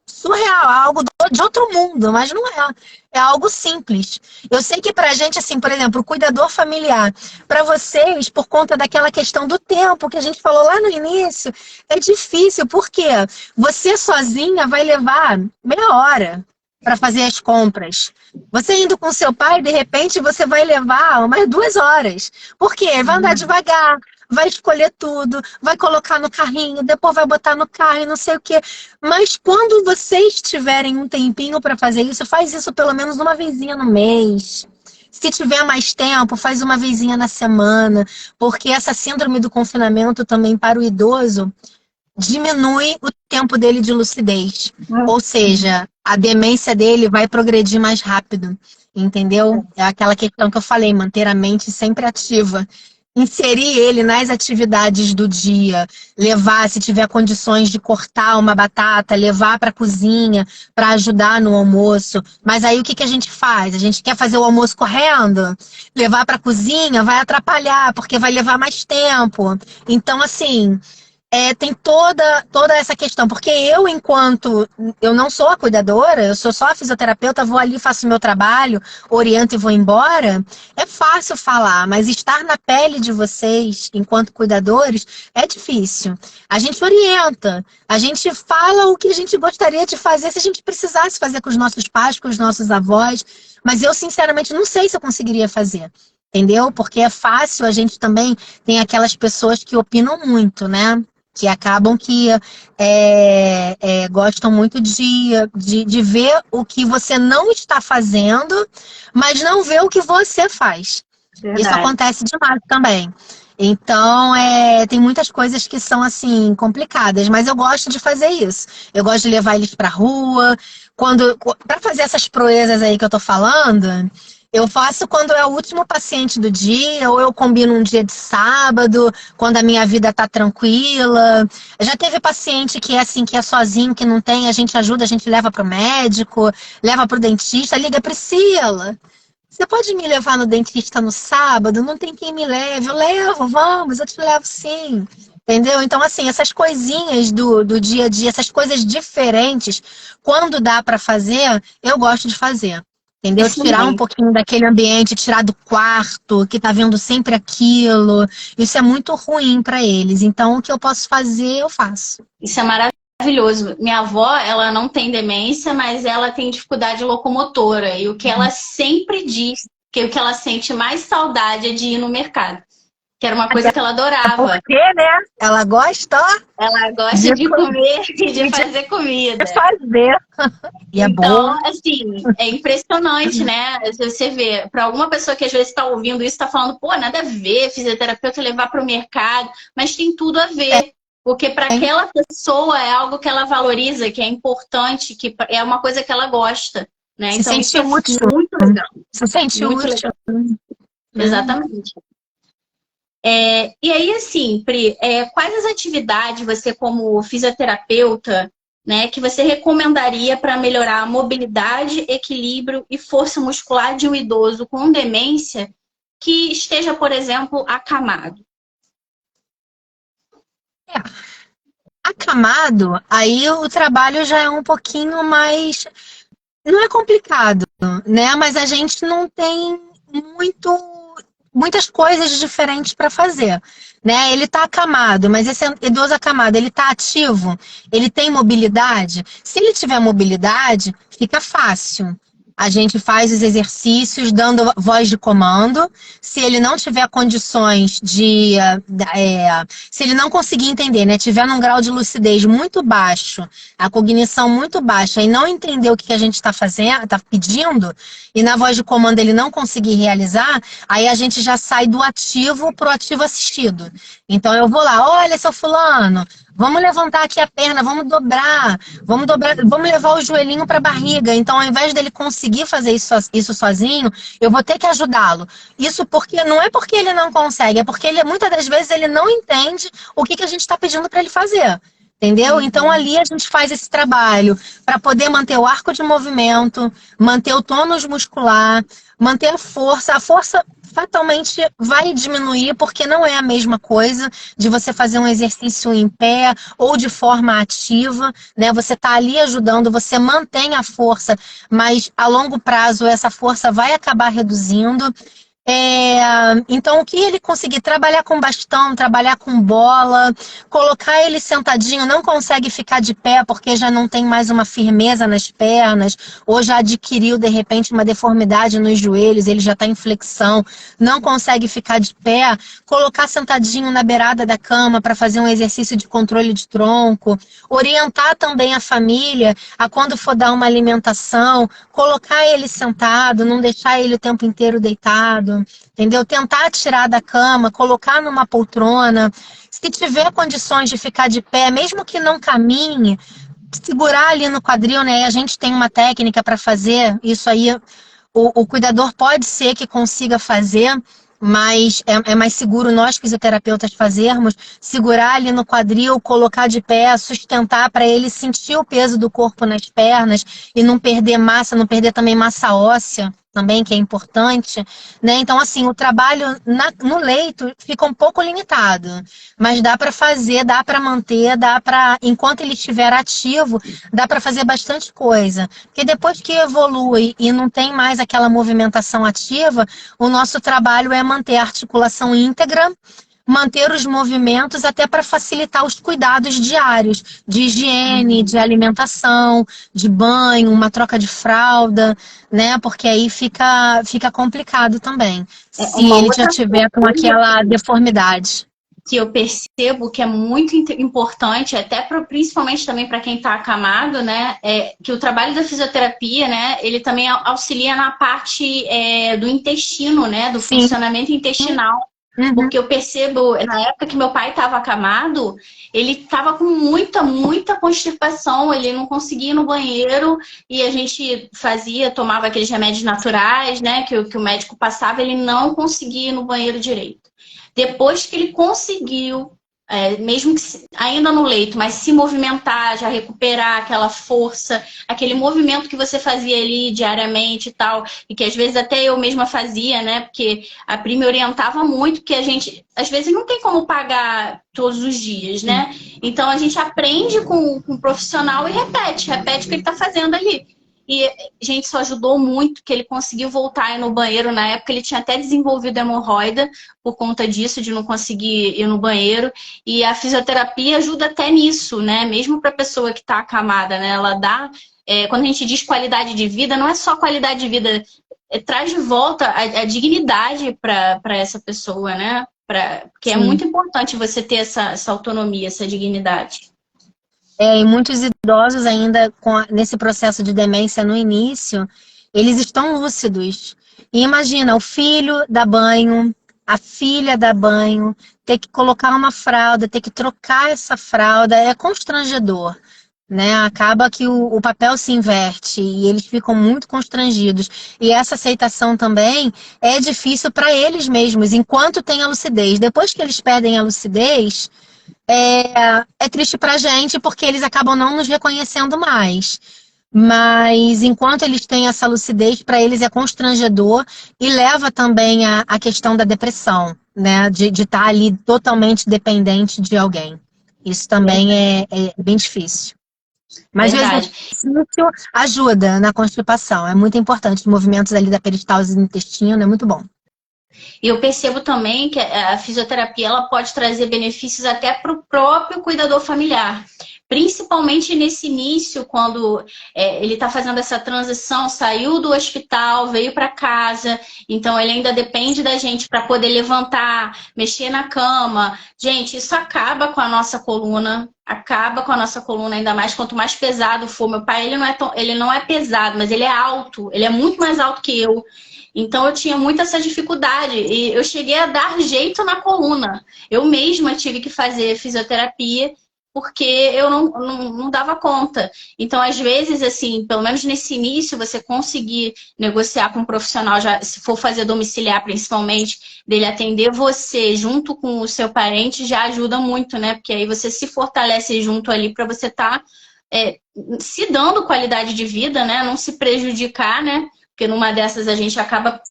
S2: surreal, algo de outro mundo, mas não é. É algo simples. Eu sei que pra gente, assim, por exemplo, o cuidador familiar, para vocês, por conta daquela questão do tempo que a gente falou lá no início, é difícil, porque você sozinha vai levar meia hora para fazer as compras. Você indo com seu pai, de repente, você vai levar umas 2 horas. Por quê? Vai andar devagar, vai escolher tudo, vai colocar no carrinho, depois vai botar no carro e não sei o quê. Mas quando vocês tiverem um tempinho para fazer isso, faz isso pelo menos uma vezinha no mês. Se tiver mais tempo, faz uma vezinha na semana, porque essa síndrome do confinamento também para o idoso diminui o tempo dele de lucidez. Ou seja, a demência dele vai progredir mais rápido, entendeu? É aquela questão que eu falei, manter a mente sempre ativa. Inserir ele nas atividades do dia, levar, se tiver condições de cortar uma batata, levar para a cozinha para ajudar no almoço. Mas aí o que a gente faz? A gente quer fazer o almoço correndo? Levar para a cozinha vai atrapalhar, porque vai levar mais tempo. Então, assim, tem toda essa questão, porque enquanto eu não sou a cuidadora, eu sou só a fisioterapeuta, vou ali, faço meu trabalho, oriento e vou embora, é fácil falar, mas estar na pele de vocês, enquanto cuidadores, é difícil. A gente orienta, a gente fala o que a gente gostaria de fazer se a gente precisasse fazer com os nossos pais, com os nossos avós, mas eu, sinceramente, não sei se eu conseguiria fazer. Entendeu? Porque é fácil, a gente também tem aquelas pessoas que opinam muito, né? Que acabam que gostam muito de ver o que você não está fazendo, mas não ver o que você faz. Verdade. Isso acontece demais também. Então, tem muitas coisas que são, assim, complicadas, mas eu gosto de fazer isso. Eu gosto de levar eles pra rua. Para fazer essas proezas aí que eu tô falando, eu faço quando é o último paciente do dia, ou eu combino um dia de sábado, quando a minha vida tá tranquila. Já teve paciente que é assim, que é sozinho, que não tem, a gente ajuda, a gente leva pro médico, leva pro dentista, liga, Priscila, você pode me levar no dentista no sábado? Não tem quem me leve. Eu levo, vamos, eu te levo sim. Entendeu? Então, assim, essas coisinhas do dia a dia, essas coisas diferentes, quando dá para fazer, eu gosto de fazer. Entendeu? Isso tirar um pouquinho daquele ambiente, tirar do quarto, que tá vendo sempre aquilo. Isso é muito ruim para eles. Então, o que eu posso fazer, eu faço.
S1: Isso é maravilhoso. Minha avó, ela não tem demência, mas ela tem dificuldade locomotora. E o que ela sempre diz, que o que ela sente mais saudade é de ir no mercado. Que era uma coisa que ela adorava.
S2: Porque, né? Ela gosta,
S1: Ela gosta de comer e de fazer comida.
S2: De fazer. E é
S1: então,
S2: bom.
S1: assim, é impressionante, né? Você vê, para alguma pessoa que às vezes está ouvindo isso, está falando, pô, nada a ver, fisioterapeuta levar para o mercado, mas tem tudo a ver. Porque para aquela pessoa é algo que ela valoriza, que é importante, que é uma coisa que ela gosta. Né?
S2: Se
S1: então,
S2: sente
S1: isso é
S2: útil.
S1: muito legal.
S2: Se sente
S1: muito
S2: útil.
S1: Legal. Exatamente. E aí, assim, Pri, quais as atividades você, como fisioterapeuta, né, que você recomendaria para melhorar a mobilidade, equilíbrio e força muscular de um idoso com demência que esteja, por exemplo, acamado?
S2: Acamado, aí o trabalho já é um pouquinho mais... Não é complicado, né? Mas a gente não tem muitas coisas diferentes para fazer, né? Ele está acamado, mas esse idoso acamado, ele está ativo? Ele tem mobilidade? Se ele tiver mobilidade, fica fácil. A gente faz os exercícios dando voz de comando. Se ele não tiver condições de... se ele não conseguir entender, né? Tiver num grau de lucidez muito baixo, a cognição muito baixa e não entender o que a gente está fazendo, está pedindo, e na voz de comando ele não conseguir realizar, aí a gente já sai do ativo para o ativo assistido. Então eu vou lá, olha, seu fulano, vamos levantar aqui a perna, vamos dobrar, vamos levar o joelhinho para a barriga. Então, ao invés dele conseguir fazer isso sozinho, eu vou ter que ajudá-lo. Isso porque não é porque ele não consegue, é porque muitas das vezes ele não entende o que a gente está pedindo para ele fazer. Entendeu? Então ali a gente faz esse trabalho para poder manter o arco de movimento, manter o tônus muscular, manter a força. A força fatalmente vai diminuir porque não é a mesma coisa de você fazer um exercício em pé ou de forma ativa, né? Você está ali ajudando, você mantém a força, mas a longo prazo essa força vai acabar reduzindo. Então, o que ele conseguir trabalhar com bastão, trabalhar com bola, colocar ele sentadinho, não consegue ficar de pé porque já não tem mais uma firmeza nas pernas, ou já adquiriu, de repente, uma deformidade nos joelhos, ele já está em flexão, não consegue ficar de pé, colocar sentadinho na beirada da cama para fazer um exercício de controle de tronco, orientar também a família a quando for dar uma alimentação, colocar ele sentado, não deixar ele o tempo inteiro deitado. Entendeu? Tentar tirar da cama, colocar numa poltrona. Se tiver condições de ficar de pé, mesmo que não caminhe, segurar ali no quadril, né? A gente tem uma técnica para fazer isso aí. O cuidador pode ser que consiga fazer, mas é mais seguro nós fisioterapeutas fazermos, segurar ali no quadril, colocar de pé, sustentar para ele sentir o peso do corpo nas pernas e não perder massa, não perder também massa óssea também, que é importante, né? Então, assim, o trabalho no leito fica um pouco limitado, mas dá para fazer, dá para manter, dá para, enquanto ele estiver ativo, dá para fazer bastante coisa. Porque depois que evolui e não tem mais aquela movimentação ativa, o nosso trabalho é manter a articulação íntegra, manter os movimentos até para facilitar os cuidados diários de higiene, de alimentação, de banho, uma troca de fralda, né? Porque aí fica complicado também, se
S1: Uma
S2: ele já
S1: outra
S2: tiver com
S1: coisa
S2: aquela deformidade.
S1: que eu percebo que é muito importante, até principalmente também para quem está acamado, né, é que o trabalho da fisioterapia, né, ele também auxilia na parte do intestino, né, do
S2: Sim.
S1: funcionamento intestinal.
S2: Uhum.
S1: Porque eu percebo, na época que meu pai estava acamado, ele estava com muita constipação, ele não conseguia ir no banheiro e a gente tomava aqueles remédios naturais, né, que o médico passava, ele não conseguia ir no banheiro direito. Depois que ele conseguiu, mesmo que ainda no leito, mas se movimentar, já recuperar aquela força, aquele movimento que você fazia ali diariamente e tal, e que às vezes até eu mesma fazia, né? Porque a Pri me orientava muito, porque a gente, às vezes, não tem como pagar todos os dias, né? Então a gente aprende com um profissional e repete o que ele está fazendo ali. E, gente, isso ajudou muito, que ele conseguiu voltar a ir no banheiro. Na época, ele tinha até desenvolvido hemorroida por conta disso, de não conseguir ir no banheiro. E a fisioterapia ajuda até nisso, né? Mesmo para a pessoa que está acamada, né? Ela dá... quando a gente diz qualidade de vida, não é só qualidade de vida, traz de volta a dignidade para essa pessoa, né? Porque é muito importante você ter essa autonomia, essa dignidade.
S2: E muitos idosos ainda nesse processo de demência no início, eles estão lúcidos. E imagina, o filho dá banho, a filha dá banho, ter que colocar uma fralda, ter que trocar essa fralda, é constrangedor, né? Acaba que o papel se inverte e eles ficam muito constrangidos. E essa aceitação também é difícil para eles mesmos, enquanto tem a lucidez. Depois que eles perdem a lucidez, é triste pra gente porque eles acabam não nos reconhecendo mais. Mas enquanto eles têm essa lucidez, para eles é constrangedor e leva também a questão da depressão, né? De estar ali totalmente dependente de alguém. Isso também é bem difícil. Mas o exercício ajuda na constipação. É muito importante. Os movimentos ali da peristalse do intestino é muito bom.
S1: E eu percebo também que a fisioterapia ela pode trazer benefícios até para o próprio cuidador familiar. Principalmente nesse início, quando ele está fazendo essa transição, saiu do hospital, veio para casa, então ele ainda depende da gente para poder levantar, mexer na cama. Gente, isso acaba com a nossa coluna, ainda mais quanto mais pesado for. Meu pai, ele não é pesado, mas ele é alto, ele é muito mais alto que eu. Então, eu tinha muito essa dificuldade e eu cheguei a dar jeito na coluna. Eu mesma tive que fazer fisioterapia porque eu não dava conta. Então, às vezes, assim, pelo menos nesse início, você conseguir negociar com um profissional, já, se for fazer domiciliar principalmente, dele atender você junto com o seu parente, já ajuda muito, né? Porque aí você se fortalece junto ali para você estar se dando qualidade de vida, né? Não se prejudicar, né? Porque numa dessas a gente acaba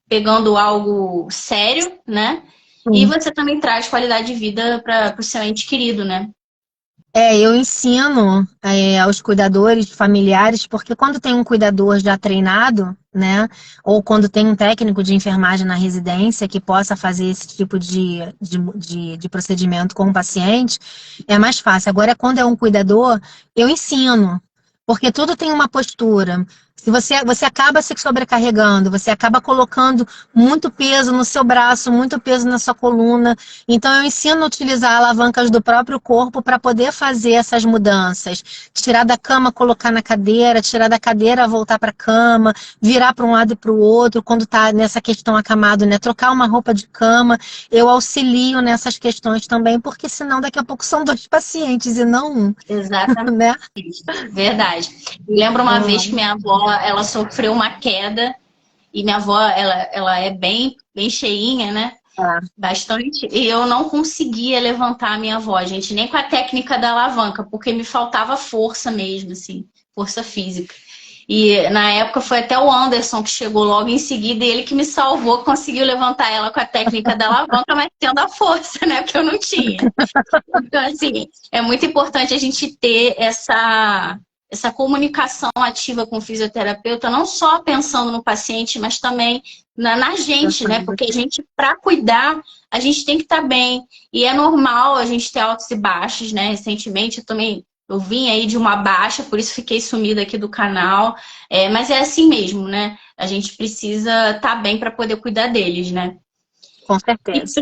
S1: pegando algo sério, né? E você também traz qualidade de vida para o seu ente querido, né?
S2: Eu ensino aos cuidadores familiares, porque quando tem um cuidador já treinado, né, ou quando tem um técnico de enfermagem na residência que possa fazer esse tipo de procedimento com o paciente, é mais fácil. Agora, quando é um cuidador, eu ensino, porque tudo tem uma postura. Se você acaba se sobrecarregando, você acaba colocando muito peso no seu braço, muito peso na sua coluna. Então, eu ensino a utilizar alavancas do próprio corpo para poder fazer essas mudanças. Tirar da cama, colocar na cadeira, tirar da cadeira, voltar para a cama, virar para um lado e para o outro, quando está nessa questão acamado, né? Trocar uma roupa de cama. Eu auxilio nessas questões também, porque senão daqui a pouco são 2 pacientes e não um.
S1: Exatamente.
S2: Né?
S1: Verdade. Eu lembro uma vez que minha avó, ela sofreu uma queda, e minha avó, ela é bem cheinha, né? Bastante. E eu não conseguia levantar a minha avó, gente, nem com a técnica da alavanca, porque me faltava força mesmo, assim, força física. E na época foi até o Anderson que chegou logo em seguida, e ele que me salvou, conseguiu levantar ela com a técnica da alavanca, mas tendo a força, né? Porque eu não tinha. Então, assim, é muito importante a gente ter essa comunicação ativa com o fisioterapeuta, não só pensando no paciente, mas também na gente, né? Porque a gente, para cuidar, a gente tem que estar bem. E é normal a gente ter altos e baixos, né? Recentemente eu vim aí de uma baixa, por isso fiquei sumida aqui do canal. Mas é assim mesmo, né? A gente precisa estar bem para poder cuidar deles, né?
S2: Com certeza.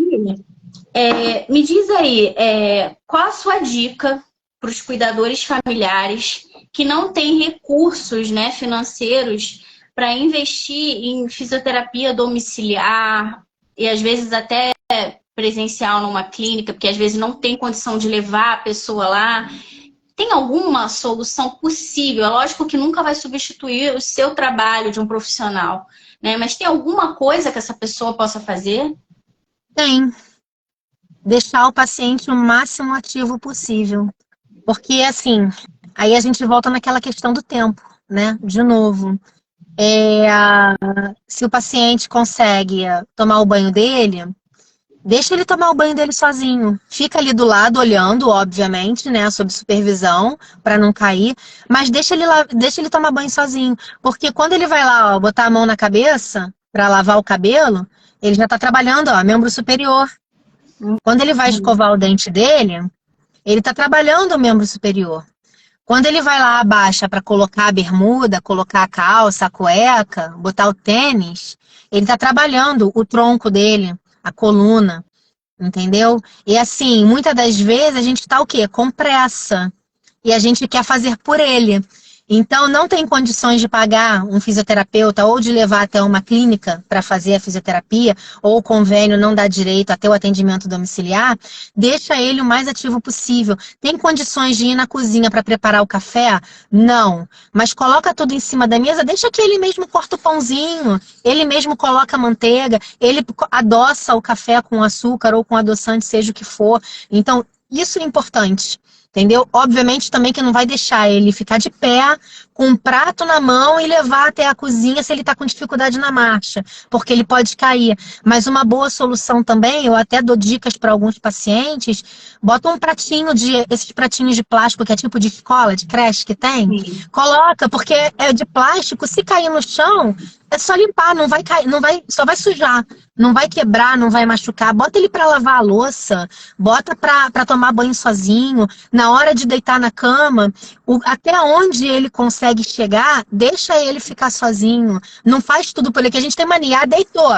S1: Me diz aí, qual a sua dica para os cuidadores familiares que não têm recursos, né, financeiros para investir em fisioterapia domiciliar e às vezes até presencial numa clínica, porque às vezes não tem condição de levar a pessoa lá? Tem alguma solução possível? É lógico que nunca vai substituir o seu trabalho de um profissional, né? Mas tem alguma coisa que essa pessoa possa fazer?
S2: Tem. Deixar o paciente o máximo ativo possível. Porque, assim, aí a gente volta naquela questão do tempo, né? De novo. Se o paciente consegue tomar o banho dele, deixa ele tomar o banho dele sozinho. Fica ali do lado, olhando, obviamente, né? Sob supervisão, para não cair. Mas deixa ele tomar banho sozinho. Porque quando ele vai lá, ó, botar a mão na cabeça para lavar o cabelo, ele já está trabalhando, ó, membro superior. Quando ele vai escovar o dente dele, ele está trabalhando o membro superior. Quando ele vai lá abaixa para colocar a bermuda, colocar a calça, a cueca, botar o tênis, ele está trabalhando o tronco dele, a coluna, entendeu? E assim, muitas das vezes a gente está o quê? Com pressa. E a gente quer fazer por ele. Então, não tem condições de pagar um fisioterapeuta ou de levar até uma clínica para fazer a fisioterapia, ou o convênio não dá direito até o atendimento domiciliar, deixa ele o mais ativo possível. Tem condições de ir na cozinha para preparar o café? Não. Mas coloca tudo em cima da mesa, deixa que ele mesmo corta o pãozinho, ele mesmo coloca a manteiga, ele adoça o café com açúcar ou com adoçante, seja o que for. Então, isso é importante. Entendeu? Obviamente também que não vai deixar ele ficar de pé com um prato na mão e levar até a cozinha se ele está com dificuldade na marcha, porque ele pode cair. Mas uma boa solução também, eu até dou dicas para alguns pacientes, bota um pratinho esses pratinhos de plástico que é tipo de escola, de creche que tem, sim, coloca, porque é de plástico, se cair no chão, é só limpar, não vai cair, só vai sujar, não vai quebrar, não vai machucar. Bota ele para lavar a louça, bota para tomar banho sozinho, na hora de deitar na cama, até onde ele consegue chegar, deixa ele ficar sozinho. Não faz tudo por ele, que a gente tem mania, deitou.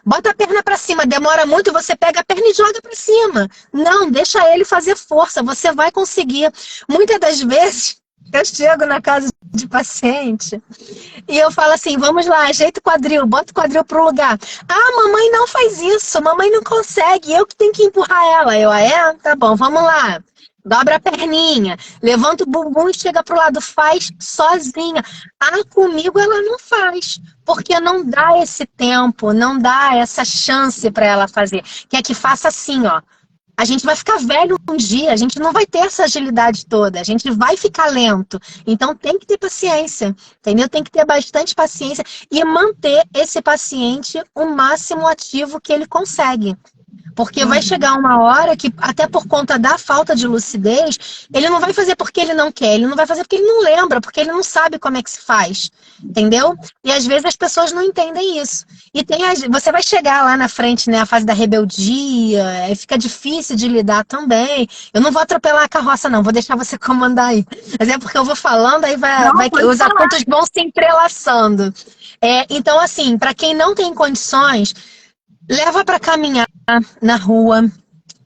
S2: Bota a perna para cima, demora muito, você pega a perna e joga para cima. Não, deixa ele fazer força, você vai conseguir. Muitas das vezes, eu chego na casa de paciente e eu falo assim, vamos lá, ajeita o quadril, bota o quadril pro lugar. Ah, mamãe não faz isso, mamãe não consegue, eu que tenho que empurrar ela. Tá bom, vamos lá. dobra a perninha, levanta o bumbum e chega pro lado, faz sozinha. Ah, comigo ela não faz, porque não dá esse tempo, não dá essa chance para ela fazer. Quer que faça assim, ó. A gente vai ficar velho um dia, a gente não vai ter essa agilidade toda, a gente vai ficar lento. Então tem que ter paciência, entendeu? Tem que ter bastante paciência e manter esse paciente o máximo ativo que ele consegue. Porque vai chegar uma hora que, até por conta da falta de lucidez, ele não vai fazer porque ele não quer, ele não vai fazer porque ele não lembra, porque ele não sabe como é que se faz, entendeu? E às vezes as pessoas não entendem isso. E você vai chegar lá na frente, né, a fase da rebeldia, aí fica difícil de lidar também. Eu não vou atropelar a carroça, não, vou deixar você comandar aí. Mas é porque eu vou falando, aí os assuntos vão se entrelaçando. Então, assim, para quem não tem condições, leva para caminhar na rua,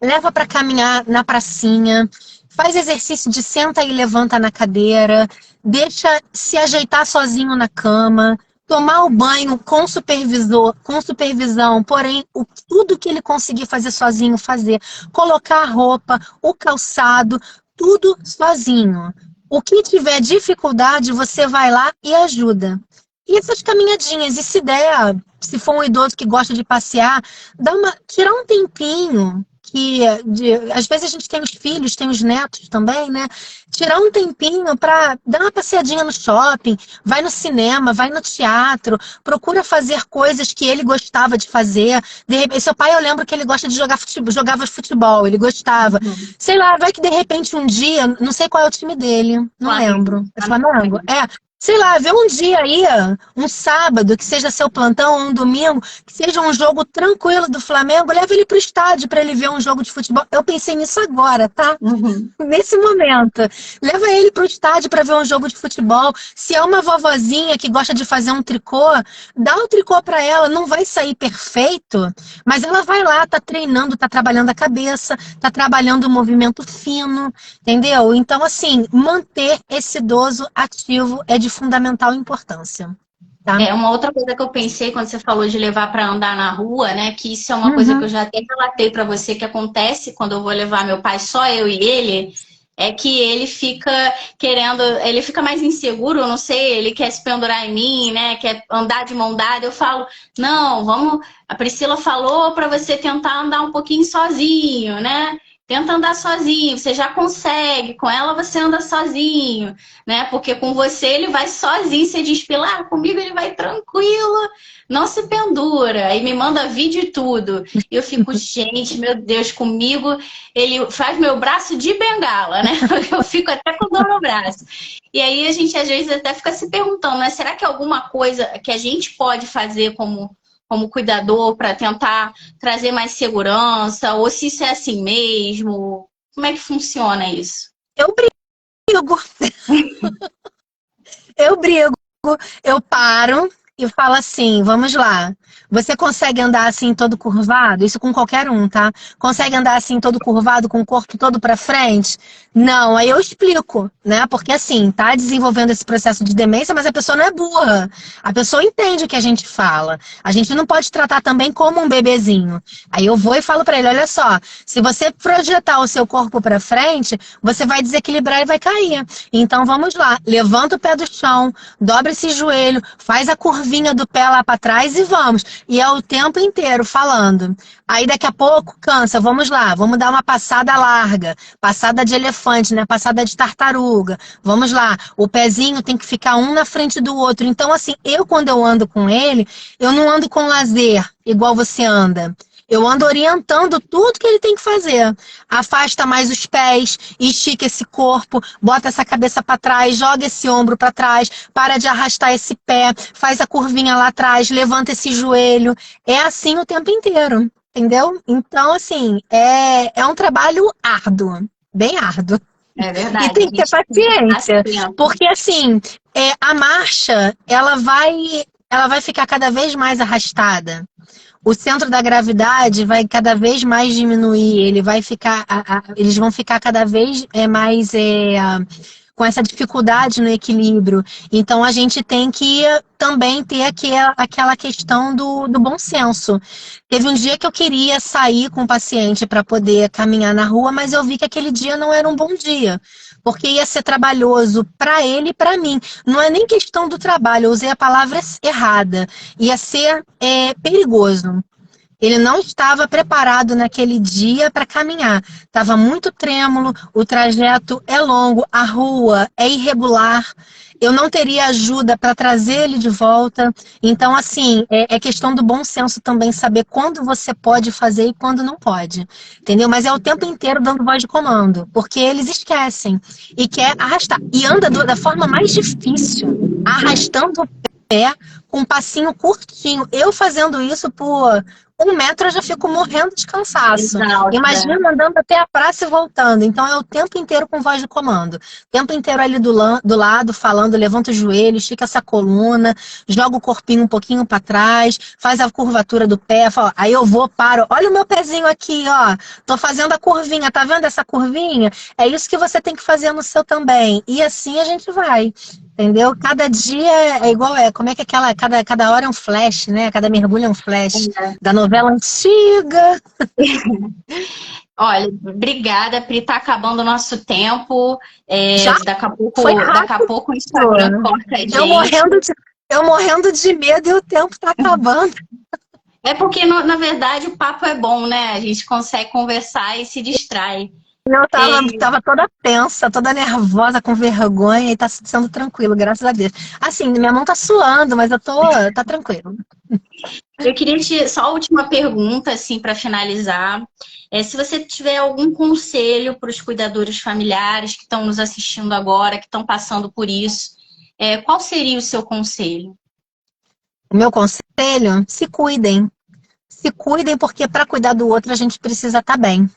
S2: leva para caminhar na pracinha, faz exercício de senta e levanta na cadeira, deixa se ajeitar sozinho na cama, tomar o banho com supervisão, porém, tudo que ele conseguir fazer sozinho, fazer, colocar a roupa, o calçado, tudo sozinho. O que tiver dificuldade, você vai lá e ajuda. E essas caminhadinhas, e se der, se for um idoso que gosta de passear, tirar um tempinho, às vezes a gente tem os filhos, tem os netos também, né? Tirar um tempinho para dar uma passeadinha no shopping, vai no cinema, vai no teatro, procura fazer coisas que ele gostava de fazer. De repente, seu pai, eu lembro que ele gosta de jogava futebol, ele gostava. Sei lá, vai que de repente um dia, não sei qual é o time dele, não lembro. É Flamengo? Sei lá, vê um dia aí, um sábado, que seja seu plantão, ou um domingo, que seja um jogo tranquilo do Flamengo, leva ele pro estádio para ele ver um jogo de futebol. Eu pensei nisso agora, tá? Nesse momento. Leva ele pro estádio para ver um jogo de futebol. Se é uma vovozinha que gosta de fazer um tricô, dá o tricô para ela, não vai sair perfeito, mas ela vai lá, tá treinando, tá trabalhando a cabeça, tá trabalhando o movimento fino, entendeu? Então, assim, manter esse idoso ativo é de fundamental importância. Tá?
S1: Uma outra coisa que eu pensei quando você falou de levar para andar na rua, né? Que isso é uma coisa que eu já até relatei para você que acontece quando eu vou levar meu pai, só eu e ele, é que ele fica ele fica mais inseguro, eu não sei, ele quer se pendurar em mim, né? Quer andar de mão dada. Eu falo, não, vamos. A Priscila falou para você tentar andar um pouquinho sozinho, né? Tenta andar sozinho, você já consegue. Com ela você anda sozinho, né? Porque com você ele vai sozinho, você diz, Pilar, comigo ele vai tranquilo, não se pendura. Aí me manda vídeo e tudo. E eu fico, gente, meu Deus, comigo ele faz meu braço de bengala, né? Eu fico até com dor no braço. E aí a gente às vezes até fica se perguntando, né? Será que alguma coisa que a gente pode fazer como cuidador para tentar trazer mais segurança, ou se isso é assim mesmo? Como é que funciona isso?
S2: Eu brigo. Eu paro e falo assim, vamos lá. Você consegue andar assim todo curvado? Isso com qualquer um, tá? Consegue andar assim todo curvado, com o corpo todo para frente? Não, aí eu explico, né? Porque assim, tá desenvolvendo esse processo de demência, mas a pessoa não é burra. A pessoa entende o que a gente fala. A gente não pode tratar também como um bebezinho. Aí eu vou e falo para ele, olha só, se você projetar o seu corpo para frente, você vai desequilibrar e vai cair. Então vamos lá, levanta o pé do chão, dobra esse joelho, faz a curvinha do pé lá para trás e vamos. E é o tempo inteiro falando. Aí daqui a pouco cansa, vamos lá, vamos dar uma passada larga, passada de elefante, né? Passada de tartaruga. Vamos lá, o pezinho tem que ficar um na frente do outro. Então assim, quando eu ando com ele, eu não ando com lazer, igual você anda. Eu ando orientando tudo que ele tem que fazer. Afasta mais os pés, estica esse corpo, bota essa cabeça para trás, joga esse ombro para trás, para de arrastar esse pé, faz a curvinha lá atrás, levanta esse joelho. É assim o tempo inteiro, entendeu? Então, assim, é um trabalho árduo, bem árduo.
S1: É verdade.
S2: E tem que ter paciência, porque assim, a marcha, ela vai ficar cada vez mais arrastada. O centro da gravidade vai cada vez mais diminuir, eles vão ficar cada vez mais com essa dificuldade no equilíbrio. Então, a gente tem que também ter aquela questão do bom senso. Teve um dia que eu queria sair com o paciente para poder caminhar na rua, mas eu vi que aquele dia não era um bom dia, porque ia ser trabalhoso para ele e para mim. Não é nem questão do trabalho, eu usei a palavra errada. Ia ser perigoso. Ele não estava preparado naquele dia para caminhar. Estava muito trêmulo, o trajeto é longo, a rua é irregular. Eu não teria ajuda para trazer ele de volta. Então, assim, é questão do bom senso também saber quando você pode fazer e quando não pode. Entendeu? Mas é o tempo inteiro dando voz de comando, porque eles esquecem e quer arrastar. E anda da forma mais difícil, arrastando o pé com um passinho curtinho. Eu fazendo isso por 1 metro eu já fico morrendo de cansaço.
S1: Exato,
S2: Imagina andando até a praça e voltando. Então é o tempo inteiro com voz de comando. O tempo inteiro ali do lado, falando, levanta o joelho, estica essa coluna, joga o corpinho um pouquinho para trás, faz a curvatura do pé, fala, aí eu vou, paro, olha o meu pezinho aqui, ó. Tô fazendo a curvinha, tá vendo essa curvinha? É isso que você tem que fazer no seu também. E assim a gente vai. Entendeu? Cada dia é igual, como é que cada hora é um flash, né? Cada mergulho é um flash da novela antiga.
S1: Olha, obrigada, Pri, tá acabando o nosso tempo.
S2: Já
S1: daqui
S2: foi
S1: a pouco o Instagram corta a gente.
S2: Eu morrendo de medo e o tempo tá acabando.
S1: É porque, na verdade, o papo é bom, né? A gente consegue conversar e se distrai.
S2: Eu tava toda tensa, toda nervosa, com vergonha, e tá sendo tranquilo, graças a Deus. Assim, minha mão tá suando, mas tá tranquilo.
S1: Eu queria só a última pergunta, assim, para finalizar. Se você tiver algum conselho para os cuidadores familiares que estão nos assistindo agora, que estão passando por isso, qual seria o seu conselho?
S2: O meu conselho? Se cuidem. Se cuidem, porque para cuidar do outro a gente precisa estar bem.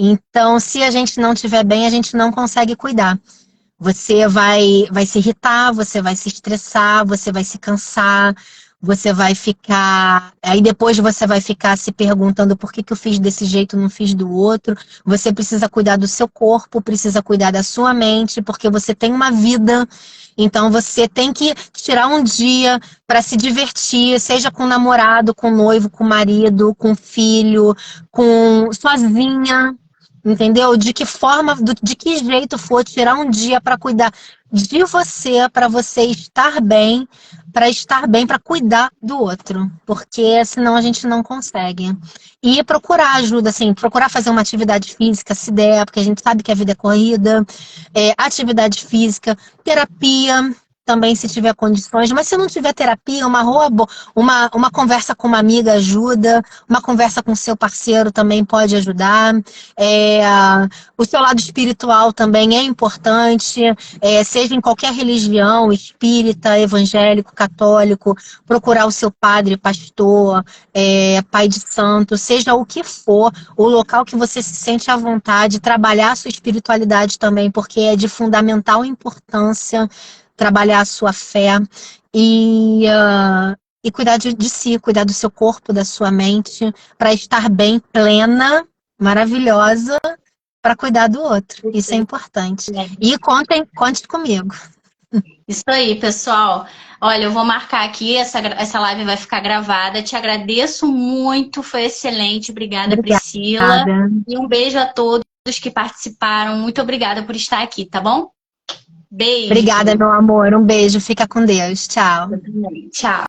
S2: Então, se a gente não estiver bem, a gente não consegue cuidar. Você vai se irritar, você vai se estressar, você vai se cansar, você vai ficar... Aí depois você vai ficar se perguntando por que eu fiz desse jeito, não fiz do outro. Você precisa cuidar do seu corpo, precisa cuidar da sua mente, porque você tem uma vida. Então você tem que tirar um dia para se divertir, seja com o namorado, com o noivo, com o marido, com o filho, sozinha. Entendeu? De que forma, de que jeito for tirar um dia para cuidar de você, para você estar bem, para cuidar do outro. Porque senão a gente não consegue. E procurar ajuda, assim, procurar fazer uma atividade física, se der, porque a gente sabe que a vida é corrida. Atividade física, terapia. Também se tiver condições, mas se não tiver terapia, uma conversa com uma amiga ajuda, uma conversa com seu parceiro também pode ajudar. O seu lado espiritual também é importante, seja em qualquer religião, espírita, evangélico, católico, procurar o seu padre, pastor, pai de santo, seja o que for, o local que você se sente à vontade, trabalhar a sua espiritualidade também, porque é de fundamental importância trabalhar a sua fé e cuidar de si, cuidar do seu corpo, da sua mente, para estar bem, plena, maravilhosa, para cuidar do outro. Isso é importante. E conte comigo.
S1: Isso aí, pessoal. Olha, eu vou marcar aqui, essa live vai ficar gravada. Te agradeço muito, foi excelente. Obrigada, Priscila. E um beijo a todos que participaram. Muito obrigada por estar aqui, tá bom? Beijo.
S2: Obrigada, meu amor. Um beijo. Fica com Deus. Tchau.
S1: Tchau.